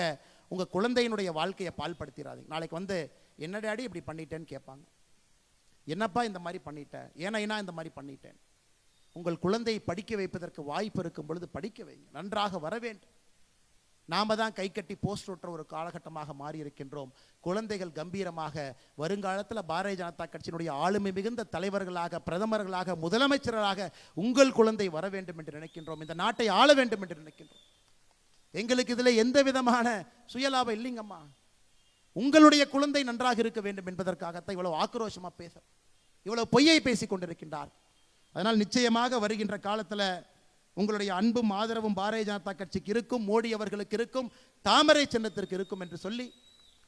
உங்க குழந்தையினுடைய வாழ்க்கையை பால்படுத்திடாதீங்க. நாளைக்கு வந்து என்ன டாடி இப்படி பண்ணிட்டேன்னு கேட்பாங்க. என்னப்பா இந்த மாதிரி பண்ணிட்டேன், ஏன்னா இந்த மாதிரி பண்ணிட்டேன். உங்கள் குழந்தையை படிக்க வைப்பதற்கு வாய்ப்பு இருக்கும் பொழுது படிக்க வைங்க, நன்றாக வர வேண்டும். நாம தான் கை கட்டி போஸ்ட் ஒட்டுற ஒரு காலகட்டமாக மாறி இருக்கின்றோம். குழந்தைகள் கம்பீரமாக வருங்காலத்தில் பாரதிய ஜனதா கட்சியினுடைய ஆளுமை மிகுந்த தலைவர்களாக, பிரதமர்களாக, முதலமைச்சர்களாக உங்கள் குழந்தை வர வேண்டும் என்று நினைக்கின்றோம். இந்த நாட்டை ஆள வேண்டும் என்று நினைக்கின்றோம். எங்களுக்கு இதில் எந்த விதமான சுயலாபம் இல்லைங்கம்மா. உங்களுடைய குழந்தை நன்றாக இருக்க வேண்டும் என்பதற்காகத்தான் இவ்வளவு ஆக்ரோஷமா பேச, இவ்வளவு பொய்யை பேசிக் கொண்டிருக்கின்றார். அதனால் நிச்சயமாக வருகின்ற காலத்தில் உங்களுடைய அன்பும் ஆதரவும் பாரதிய ஜனதா கட்சிக்கு இருக்கும், மோடி அவர்களுக்கு இருக்கும், தாமரை சின்னத்திற்கு இருக்கும் என்று சொல்லி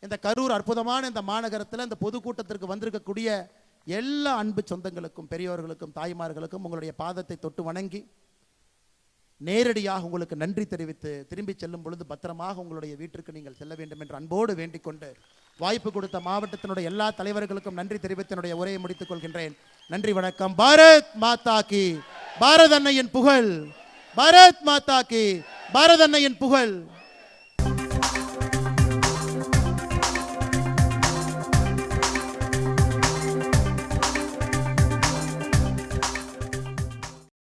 இந்த கரூர் அற்புதமான இந்த மாநகரத்தில் இந்த பொதுக்கூட்டத்திற்கு வந்திருக்கக்கூடிய எல்லா அன்பு சொந்தங்களுக்கும், பெரியோர்களுக்கும், தாய்மார்களுக்கும் உங்களுடைய பாதத்தை தொட்டு வணங்கி நேரடியாக உங்களுக்கு நன்றி தெரிவித்து திரும்பி செல்லும் பொழுது பத்திரமாக உங்களுடைய வீட்டிற்கு நீங்கள் செல்ல வேண்டும் என்று அன்போடு வேண்டிக் கொண்டு வாய்ப்பு கொடுத்த மாவட்டத்தினுடைய எல்லா தலைவர்களுக்கும் நன்றி தெரிவித்து என்னுடைய உரையை முடித்துக் கொள்கின்றேன். நன்றி, வணக்கம். பாரத் மாதா கி, பாரத அன்னையின் புகழ். பாரத் மாதா கி, பாரத அன்னையின் புகழ்.